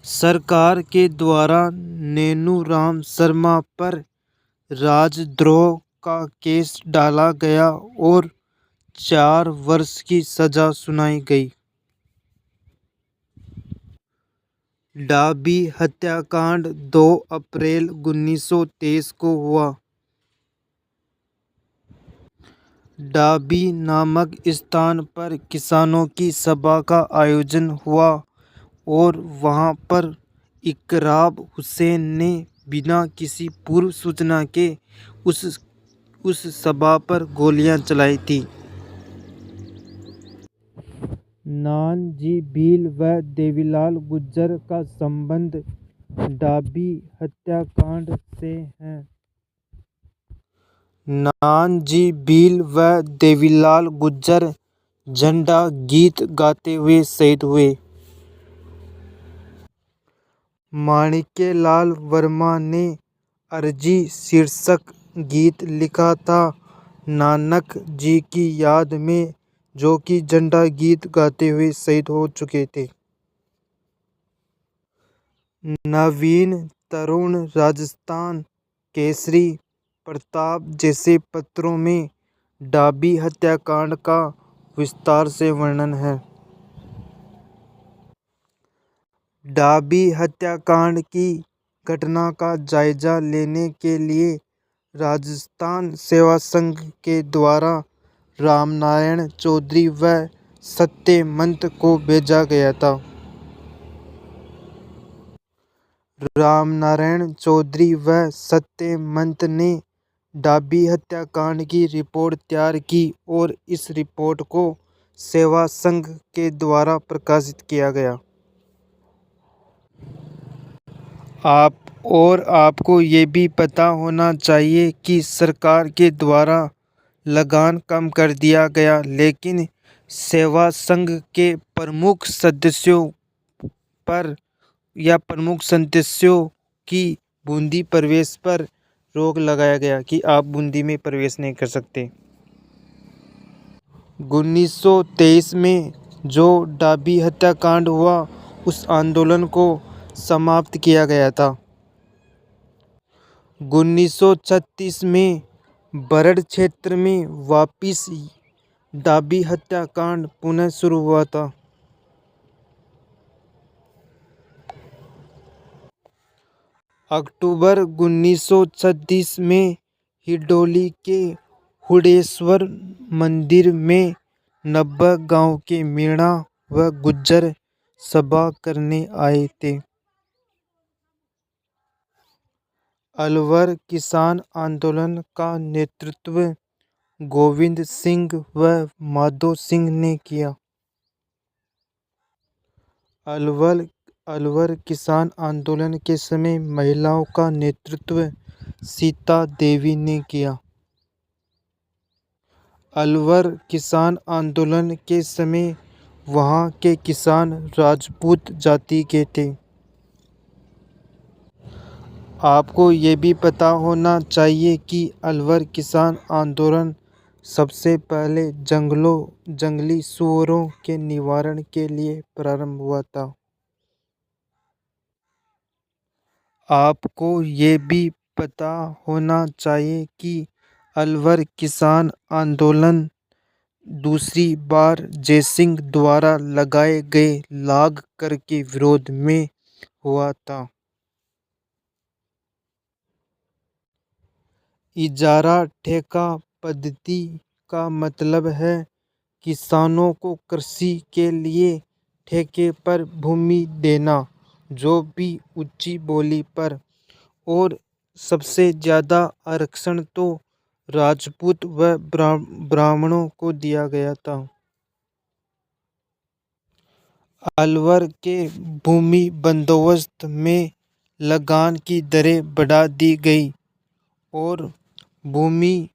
सरकार के द्वारा नैनूराम शर्मा पर राजद्रोह का केस डाला गया और 4 वर्ष की सजा सुनाई गई। ढाबी हत्याकांड 2 अप्रैल 1923 को हुआ। ढाबी नामक स्थान पर किसानों की सभा का आयोजन हुआ और वहां पर इकराम हुसैन ने बिना किसी पूर्व सूचना के उस सभा पर गोलियां चलाई थी। नानजी भील व देवीलाल गुर्जर का संबंध डाबी हत्याकांड से है। नानजी भील व देवीलाल गुर्जर झंडा गीत गाते हुए शहीद हुए। माणिक्यलाल वर्मा ने अर्जी शीर्षक गीत लिखा था नानक जी की याद में, जो कि झंडा गीत गाते हुए शहीद हो चुके थे। नवीन तरुण राजस्थान केसरी प्रताप जैसे पत्रों में डाबी हत्याकांड का विस्तार से वर्णन है। डाबी हत्याकांड की घटना का जायजा लेने के लिए राजस्थान सेवा संघ के द्वारा रामनारायण चौधरी व सत्यमंत को भेजा गया था। रामनारायण चौधरी व सत्यमंत ने डाबी हत्याकांड की रिपोर्ट तैयार की और इस रिपोर्ट को सेवा संघ के द्वारा प्रकाशित किया गया। आपको ये भी पता होना चाहिए कि सरकार के द्वारा लगान कम कर दिया गया, लेकिन सेवा संघ के प्रमुख सदस्यों की बूंदी प्रवेश पर रोक लगाया गया कि आप बूंदी में प्रवेश नहीं कर सकते। 1923 में जो डाबी हत्याकांड हुआ, उस आंदोलन को समाप्त किया गया था। 1936 में बरड़ क्षेत्र में वापिस डाबी हत्याकांड पुनः शुरू हुआ था। अक्टूबर 1936 में हिडोली के हुडेश्वर मंदिर में 90 गांव के मीणा व गुज्जर सभा करने आए थे। अलवर किसान आंदोलन का नेतृत्व गोविंद सिंह व माधो सिंह ने किया। अलवर किसान आंदोलन के समय महिलाओं का नेतृत्व सीता देवी ने किया। अलवर किसान आंदोलन के समय वहाँ के किसान राजपूत जाति के थे। आपको ये भी पता होना चाहिए कि अलवर किसान आंदोलन सबसे पहले जंगली सूअरों के निवारण के लिए प्रारंभ हुआ था। आपको ये भी पता होना चाहिए कि अलवर किसान आंदोलन दूसरी बार जयसिंह द्वारा लगाए गए लाग कर के विरोध में हुआ था। इजारा ठेका पद्धति का मतलब है किसानों को कृषि के लिए ठेके पर भूमि देना, जो भी ऊंची बोली पर, और सबसे ज़्यादा आरक्षण तो राजपूत व ब्राह्मणों को दिया गया था। अलवर के भूमि बंदोबस्त में लगान की दरें बढ़ा दी गई और भूमि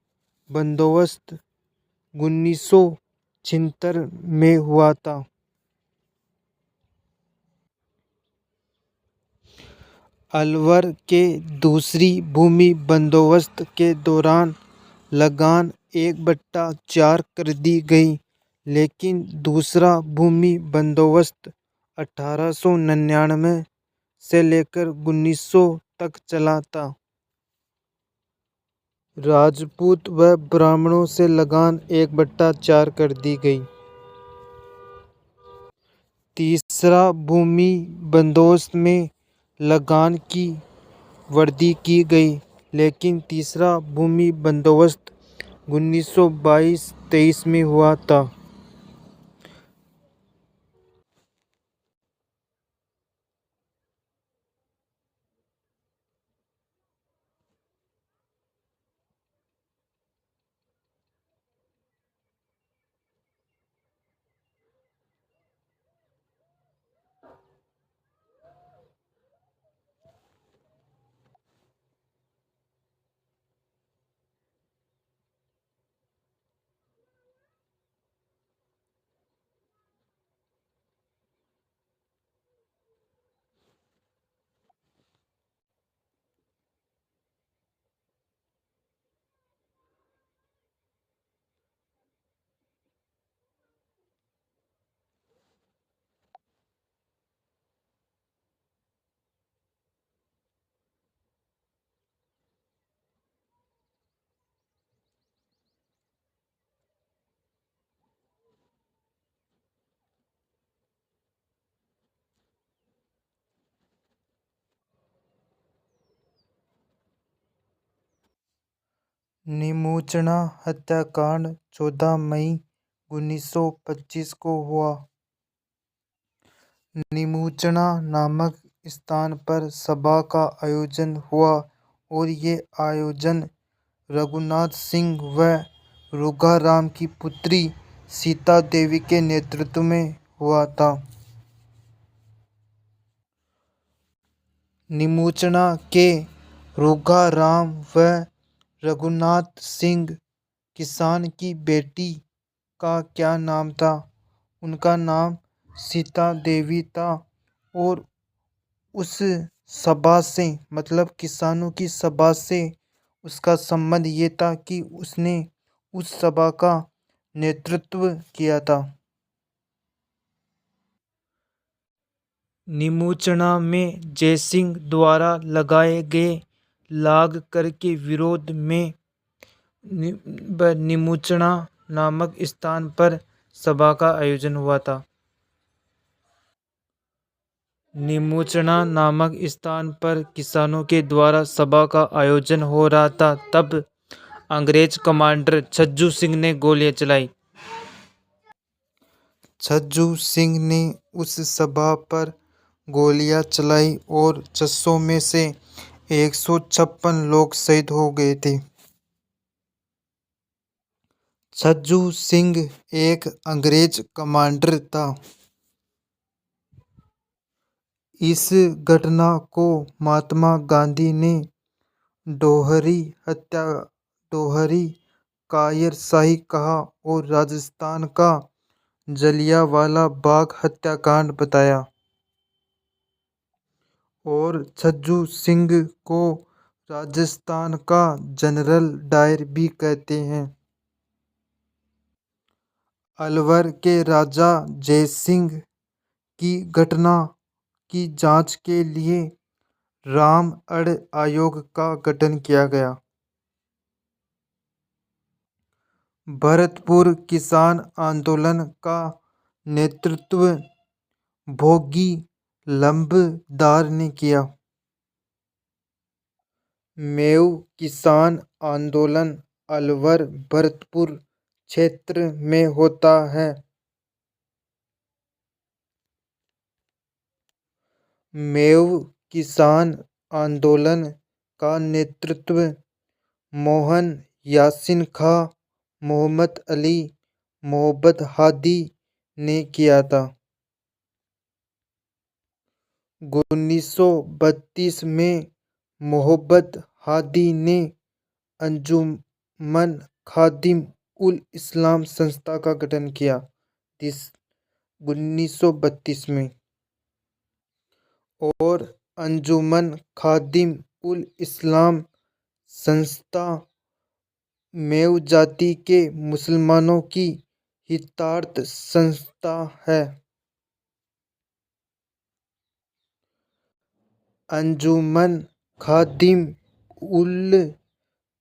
बंदोबस्त 1976 में हुआ था। अलवर के दूसरी भूमि बंदोबस्त के दौरान लगान 1/4 कर दी गई, लेकिन दूसरा भूमि बंदोबस्त 1899 से लेकर 1900 तक चला था। राजपूत व ब्राह्मणों से लगान 1/4 कर दी गई। तीसरा भूमि बंदोबस्त में लगान की वृद्धि की गई, लेकिन तीसरा भूमि बंदोबस्त 1922-23 में हुआ था। निमोचना हत्याकांड 14 मई 1925 को हुआ। निमोचना नामक स्थान पर सभा का आयोजन हुआ और ये आयोजन रघुनाथ सिंह व रोगाराम की पुत्री सीता देवी के नेतृत्व में हुआ था। निमोचना के रोगाराम व रघुनाथ सिंह किसान की बेटी का क्या नाम था? उनका नाम सीता देवी था और उस सभा से मतलब किसानों की सभा से उसका संबंध ये था कि उसने उस सभा का नेतृत्व किया था। निमोचना में जयसिंह द्वारा लगाए गए लाग कर के विरोध में निमोचना नामक स्थान पर सभा का आयोजन हुआ था। निमोचना नामक स्थान पर किसानों के द्वारा सभा का आयोजन हो रहा था, तब अंग्रेज कमांडर छज्जू सिंह ने गोलियां चलाई। छज्जू सिंह ने उस सभा पर गोलियां चलाई और 600 में से 156 लोग शहीद हो गए थे। छज्जू सिंह एक अंग्रेज कमांडर था। इस घटना को महात्मा गांधी ने डोहरी कायरशाही कहा और राजस्थान का जलियांवाला बाग हत्याकांड बताया। और छज्जू सिंह को राजस्थान का जनरल डायर भी कहते हैं। अलवर के राजा जयसिंह की घटना की जांच के लिए रामगढ़ आयोग का गठन किया गया। भरतपुर किसान आंदोलन का नेतृत्व भोगी लंबदार ने किया। मेऊ किसान आंदोलन अलवर भरतपुर क्षेत्र में होता है। मेऊ किसान आंदोलन का नेतृत्व मोहन यासीन खां, मोहम्मद अली, मोहब्बत हादी ने किया था। 1932 में मोहब्बत हादी ने अंजुमन खादिम उल इस्लाम संस्था का गठन किया 1932 में। और अंजुमन खादिम उल इस्लाम संस्था मेऊ जाति के मुसलमानों की हितार्थ संस्था है। अंजुमन खादिम उल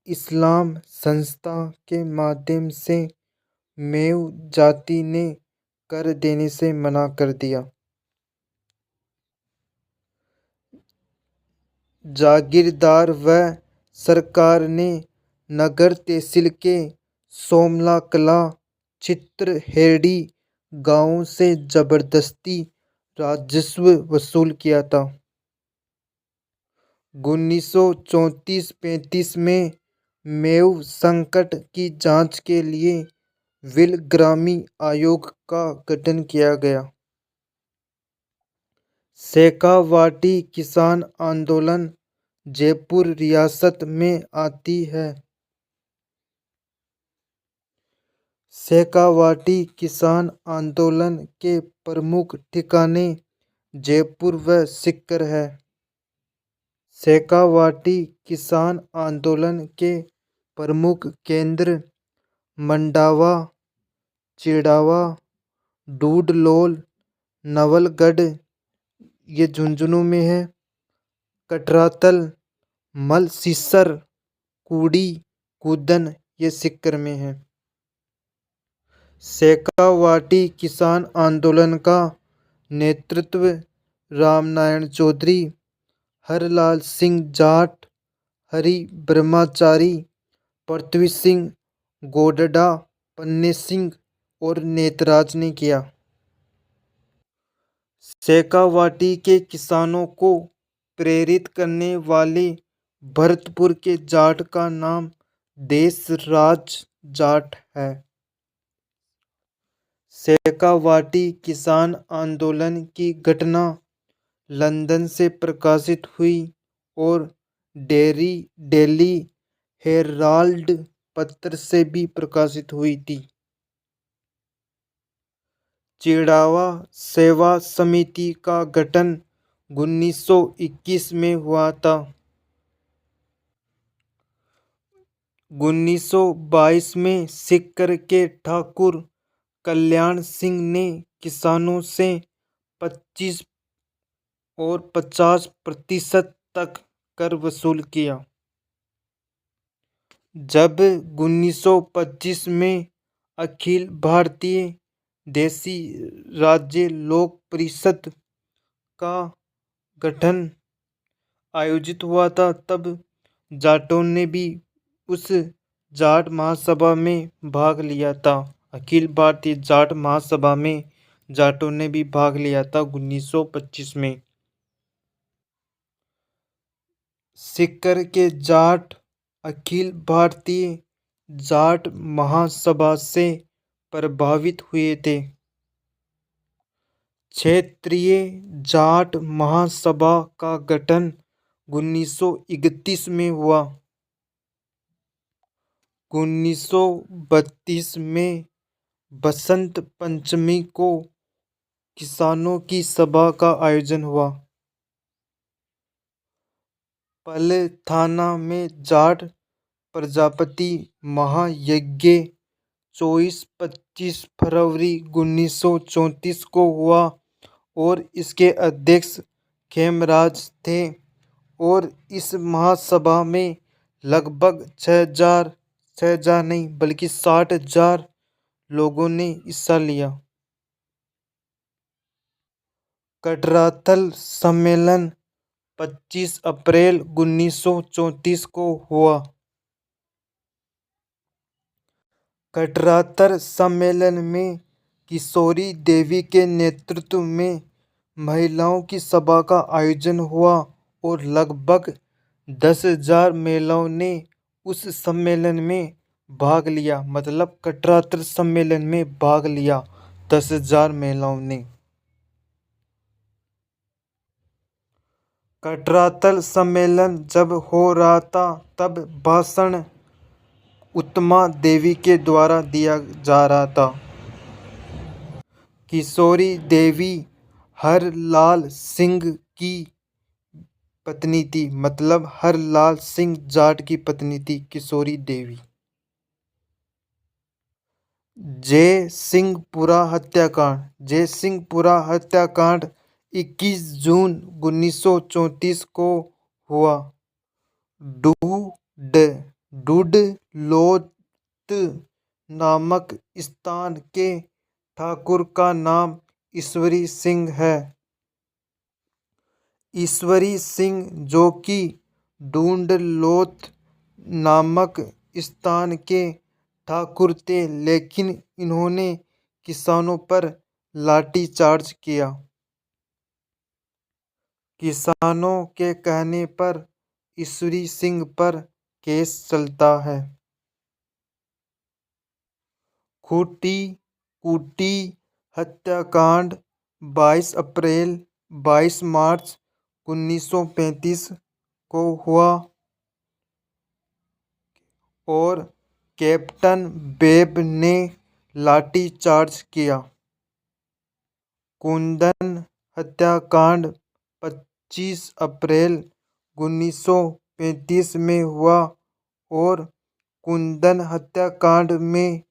इस्लाम संस्था के माध्यम से मेऊ जाति ने कर देने से मना कर दिया। जागीरदार व सरकार ने नगर तहसील के सोमला कला चित्रहेड़ी गांवों से जबरदस्ती राजस्व वसूल किया था। 1934-35 में मेऊ संकट की जांच के लिए विलग्रामी आयोग का गठन किया गया। शेखावाटी किसान आंदोलन जयपुर रियासत में आती है। शेखावाटी किसान आंदोलन के प्रमुख ठिकाने जयपुर व सीकर है। शेखावाटी किसान आंदोलन के प्रमुख केंद्र मंडावा, चिड़ावा, डूडलोल, नवलगढ़ ये झुंझुनू में है, कटरातल, मलसीसर, कूड़ी, कूदन ये सीकर में है। शेखावाटी किसान आंदोलन का नेतृत्व रामनारायण चौधरी, हरलाल सिंह जाट, हरि ब्रह्मचारी, पृथ्वी सिंह, गोडडा, पन्ने सिंह और नेतराज ने किया। शेखावाटी के किसानों को प्रेरित करने वाले भरतपुर के जाट का नाम देशराज जाट है। शेखावाटी किसान आंदोलन की घटना लंदन से प्रकाशित हुई और डेली हेराल्ड पत्र से भी प्रकाशित हुई थी। चिड़ावा सेवा समिति का गठन 1921 में हुआ था। 1922 में सीकर के ठाकुर कल्याण सिंह ने किसानों से 25 और 50% तक कर वसूल किया। जब 1925 में अखिल भारतीय देसी राज्य लोक परिषद का गठन आयोजित हुआ था, तब जाटों ने भी उस जाट महासभा में भाग लिया था। अखिल भारतीय जाट महासभा में जाटों ने भी भाग लिया था 1925 में। सीकर के जाट अखिल भारतीय जाट महासभा से प्रभावित हुए थे। क्षेत्रीय जाट महासभा का गठन 1931 में हुआ। 1932 में बसंत पंचमी को किसानों की सभा का आयोजन हुआ। पलथाना में जाट प्रजापति महायज्ञ 24-25 फरवरी 1934 को हुआ और इसके अध्यक्ष खेमराज थे और इस महासभा में लगभग 6,000 नहीं बल्कि 60,000 लोगों ने हिस्सा लिया। कटराथल सम्मेलन 25 अप्रैल 1934 को हुआ। कटराथल सम्मेलन में किशोरी देवी के नेतृत्व में महिलाओं की सभा का आयोजन हुआ और लगभग 10,000 महिलाओं ने उस सम्मेलन में भाग लिया। मतलब कटराथल सम्मेलन में भाग लिया 10,000 महिलाओं ने। कटराथल सम्मेलन जब हो रहा था तब भाषण उत्तमा देवी के द्वारा दिया जा रहा था। किशोरी देवी हरलाल सिंह की पत्नी थी। मतलब हरलाल सिंह जाट की पत्नी थी किशोरी देवी। जयसिंहपुरा हत्याकांड 21 जून 1934 को हुआ। डूडलोत नामक स्थान के ठाकुर का नाम ईश्वरी सिंह है। ईश्वरी सिंह जो कि डूडलोत नामक स्थान के ठाकुर थे, लेकिन इन्होंने किसानों पर लाठीचार्ज किया। किसानों के कहने पर ईश्वरी सिंह पर केस चलता है। खूंटी कुटी हत्याकांड 22 अप्रैल 22 मार्च 1935 को हुआ और कैप्टन बेब ने लाठीचार्ज किया। कुंदन हत्याकांड 25 अप्रैल 1935 में हुआ और कुंदन हत्याकांड में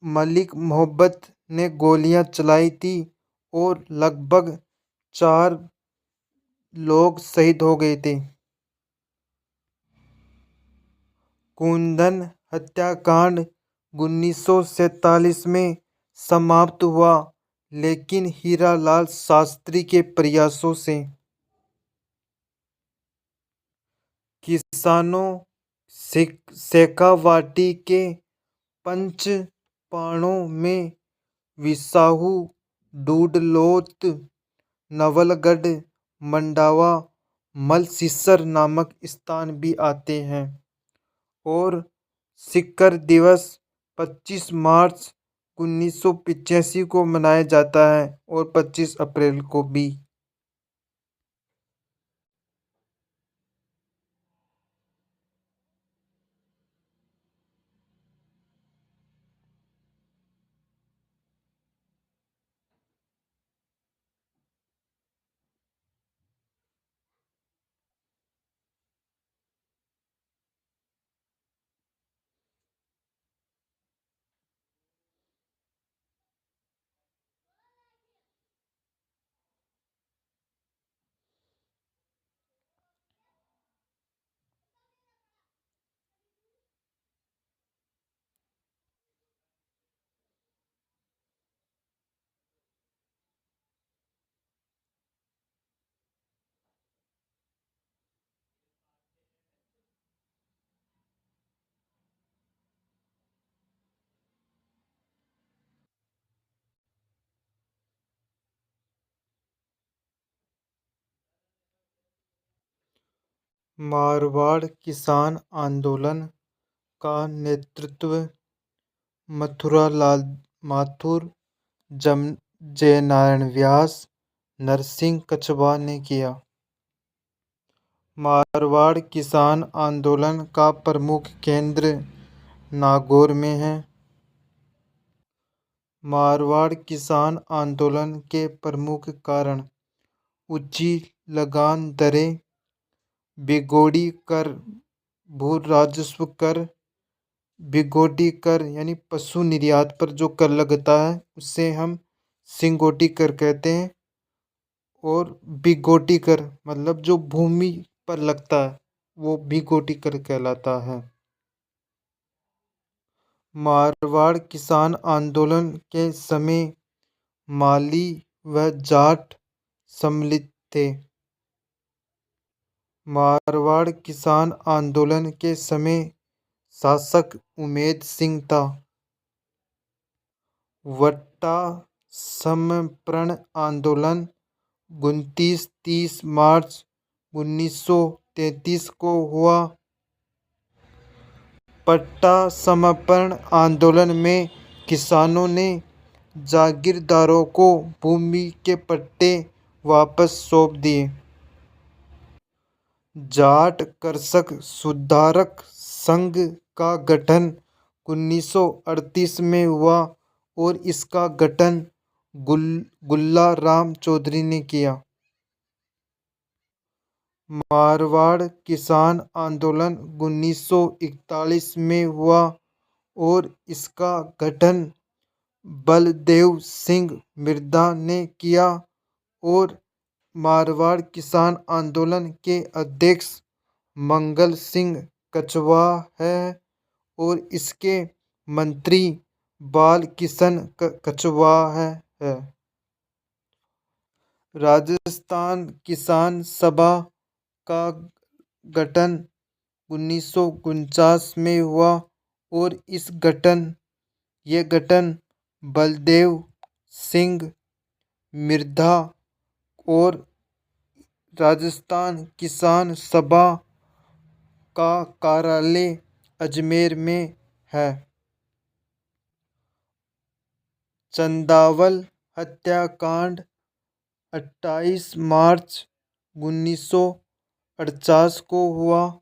मलिक मोहब्बत ने गोलियां चलाई थी और लगभग 4 लोग शहीद हो गए थे। कुंदन हत्याकांड 1947 में समाप्त हुआ, लेकिन हीरालाल शास्त्री के प्रयासों से किसानों शेखावाटी के पंच पाणों में विसाहू, डूडलोत, नवलगढ़, मंडावा, मलसीसर नामक स्थान भी आते हैं। और सिक्कर दिवस 25 मार्च 1985 को मनाया जाता है और 25 अप्रैल को भी। मारवाड़ किसान आंदोलन का नेतृत्व मथुरालाल माथुर, जयनारायण व्यास, नरसिंह कछवाह ने किया। मारवाड़ किसान आंदोलन का प्रमुख केंद्र नागौर में है। मारवाड़ किसान आंदोलन के प्रमुख कारण ऊंची लगान दरें, बिगोड़ी कर, भू राजस्व कर, बिगोटी कर यानी पशु निर्यात पर जो कर लगता है उससे हम सिंगोटी कर कहते हैं। और बिगोटी कर मतलब जो भूमि पर लगता है वो बिगोटी कर कहलाता है। मारवाड़ किसान आंदोलन के समय माली व जाट सम्मिलित थे। मारवाड़ किसान आंदोलन के समय शासक उमेद सिंह था। वट्टा समर्पण आंदोलन 29-30 मार्च 1933 को हुआ। पट्टा समर्पण आंदोलन में किसानों ने जागीरदारों को भूमि के पट्टे वापस सौंप दिए। जाट कृषक सुधारक संघ का गठन 1938 में हुआ और इसका गठन गुल्ला राम चौधरी ने किया। मारवाड़ किसान आंदोलन 1941 में हुआ और इसका गठन बलदेव सिंह मिर्धा ने किया और मारवाड़ किसान आंदोलन के अध्यक्ष मंगल सिंह कछवाह है और इसके मंत्री बाल किशन कछवाह है। राजस्थान किसान सभा का गठन 1949 में हुआ और यह गठन बलदेव सिंह मिर्धा और राजस्थान किसान सभा का कार्यालय अजमेर में है। चंदावल हत्याकांड 28 मार्च 1948 को हुआ।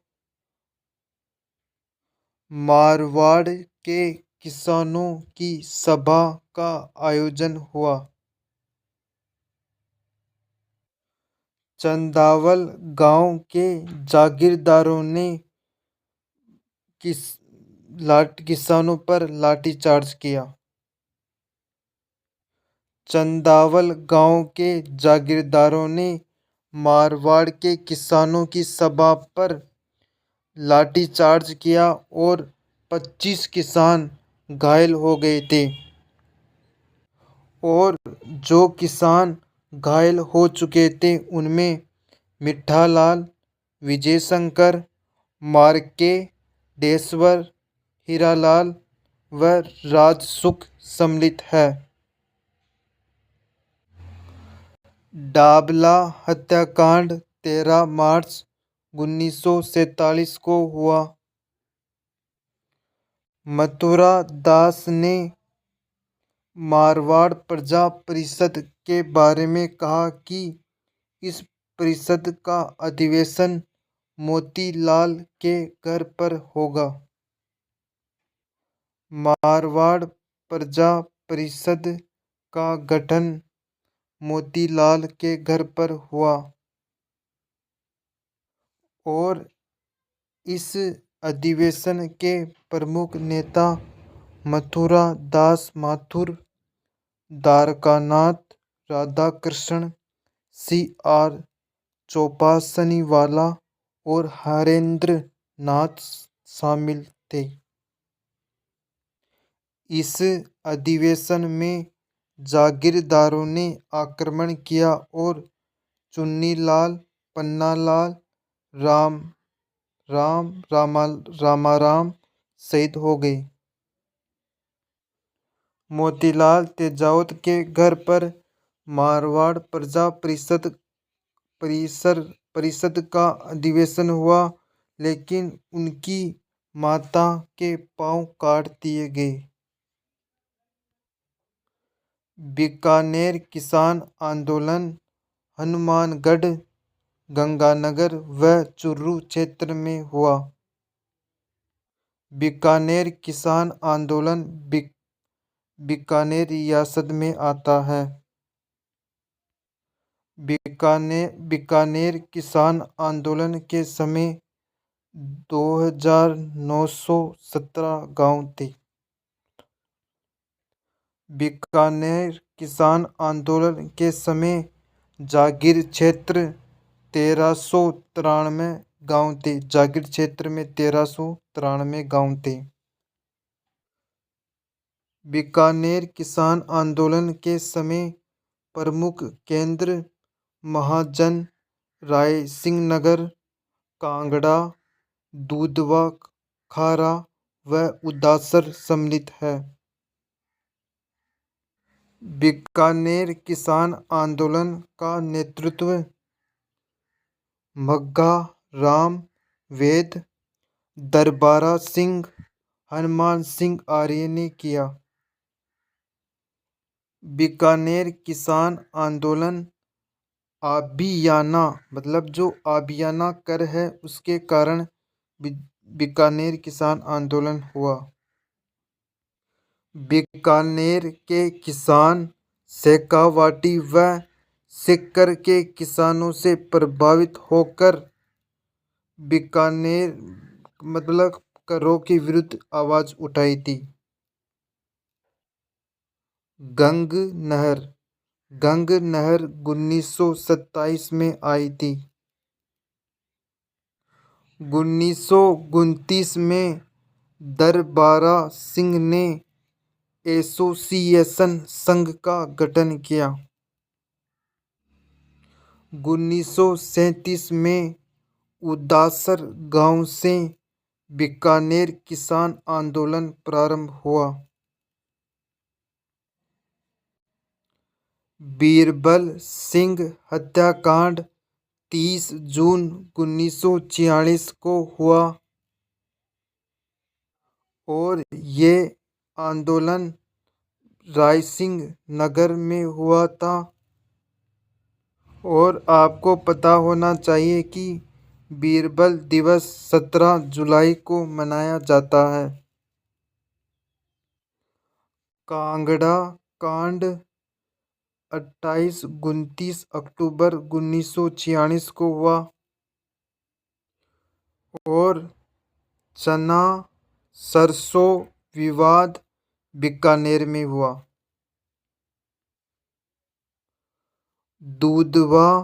मारवाड़ के किसानों की सभा का आयोजन हुआ। चंदावल गांव के जागीरदारों ने किसानों पर लाठीचार्ज किया। चंदावल गांव के जागीरदारों ने मारवाड़ के किसानों की सभा पर लाठीचार्ज किया और 25 किसान घायल हो गए थे। और जो किसान घायल हो चुके थे उनमें मिठालाल, विजय शंकर, मार्के, डेश्वर, हीरालाल व राजसुख सम्मिलित है। डाबला हत्याकांड 13 मार्च 1947 को हुआ। मथुरा दास ने मारवाड़ प्रजा परिषद के बारे में कहा कि इस परिषद का अधिवेशन मोतीलाल के घर पर होगा। मारवाड़ प्रजा परिषद का गठन मोतीलाल के घर पर हुआ और इस अधिवेशन के प्रमुख नेता मथुरा दास माथुर, द्वारकानाथ राधाकृष्ण, C.R. चौपासनीवाला और हरेंद्र नाथ शामिल थे। इस अधिवेशन में जागीरदारों ने आक्रमण किया और चुन्नीलाल, पन्नालाल, रामाराम शहीद हो गए। मोतीलाल तेजावत के घर पर मारवाड़ प्रजा परिषद का अधिवेशन हुआ, लेकिन उनकी माता के पांव काट दिए गए। बीकानेर किसान आंदोलन हनुमानगढ़, गंगानगर व चुरू क्षेत्र में हुआ। बीकानेर किसान आंदोलन बीकानेर रियासत में आता है। बीकानेर किसान आंदोलन के समय 2917 गांव थे। बीकानेर किसान आंदोलन के समय जागीर क्षेत्र 1393 गांव थे। जागीर क्षेत्र में 1393 गांव थे। बीकानेर किसान आंदोलन के समय प्रमुख केंद्र महाजन रायसिंह नगर, कांगड़ा, दूधवा खारा व उदासर सम्मिलित है। बीकानेर किसान आंदोलन का नेतृत्व मग्घा राम वैद, दरबारा सिंह, हनुमान सिंह आर्य ने किया। बीकानेर किसान आंदोलन आबियाना जो आबियाना कर है उसके कारण बीकानेर किसान आंदोलन हुआ। बीकानेर के किसान शेखावाटी व सीकर के किसानों से प्रभावित होकर बीकानेर करों के विरुद्ध आवाज उठाई थी। गंग नहर 1927 में आई थी। 1929 में दरबारा सिंह ने एसोसिएशन संघ का गठन किया। 1937 में उदासर गांव से बीकानेर किसान आंदोलन प्रारंभ हुआ। बीरबल सिंह हत्याकांड 30 जून 1946 को हुआ और ये आंदोलन रायसिंह नगर में हुआ था। और आपको पता होना चाहिए कि बीरबल दिवस 17 जुलाई को मनाया जाता है। कांगड़ा कांड 28-29 अक्टूबर 1946 को हुआ और चना सरसों विवाद बीकानेर में हुआ। दूधवा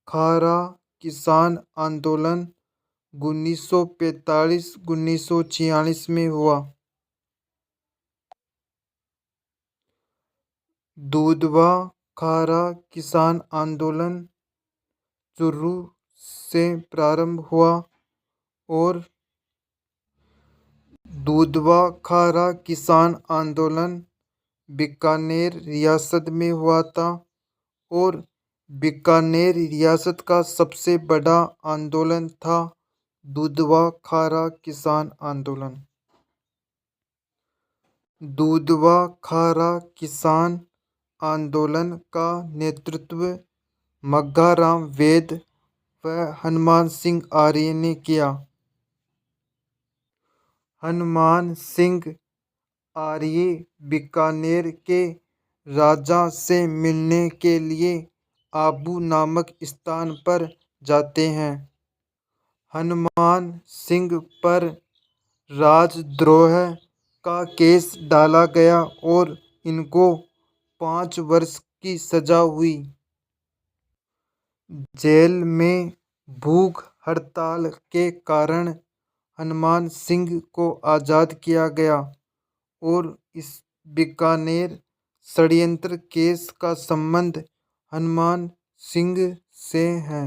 खारा किसान आंदोलन 1945-1946 में हुआ। दूधवा खारा किसान आंदोलन चुरू से प्रारंभ हुआ और दूधवा खारा किसान आंदोलन बीकानेर रियासत में हुआ था और बीकानेर रियासत का सबसे बड़ा आंदोलन था दूधवा खारा किसान आंदोलन। दूधवा खारा किसान आंदोलन का नेतृत्व मग्घाराम वैद व हनुमान सिंह आर्य ने किया। हनुमान सिंह आर्य बीकानेर के राजा से मिलने के लिए आबू नामक स्थान पर जाते हैं। हनुमान सिंह पर राजद्रोह का केस डाला गया और इनको 5 वर्ष की सजा हुई। जेल में भूख हड़ताल के कारण हनुमान सिंह को आज़ाद किया गया और इस बीकानेर षड्यंत्र केस का संबंध हनुमान सिंह से है।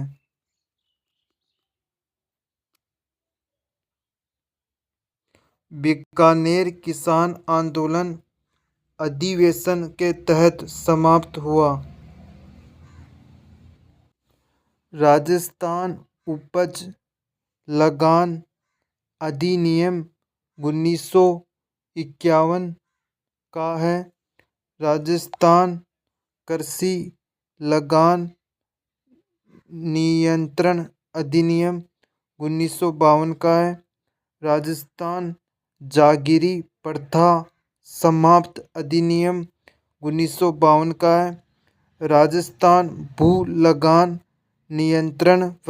बीकानेर किसान आंदोलन अधिवेशन के तहत समाप्त हुआ। राजस्थान उपज लगान अधिनियम 1951 का है। राजस्थान कृषि लगान नियंत्रण अधिनियम 1952 का है। राजस्थान जागीरी प्रथा समाप्त अधिनियम 1952 का है। राजस्थान भू लगान नियंत्रण व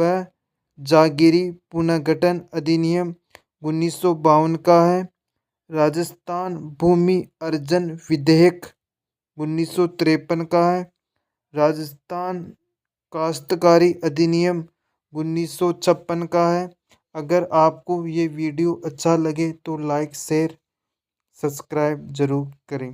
जागीरी पुनर्गठन अधिनियम 1952 का है। राजस्थान भूमि अर्जन विधेयक 1953 का है। राजस्थान काश्तकारी अधिनियम 1956 का है। अगर आपको ये वीडियो अच्छा लगे तो लाइक शेयर सब्सक्राइब ज़रूर करें।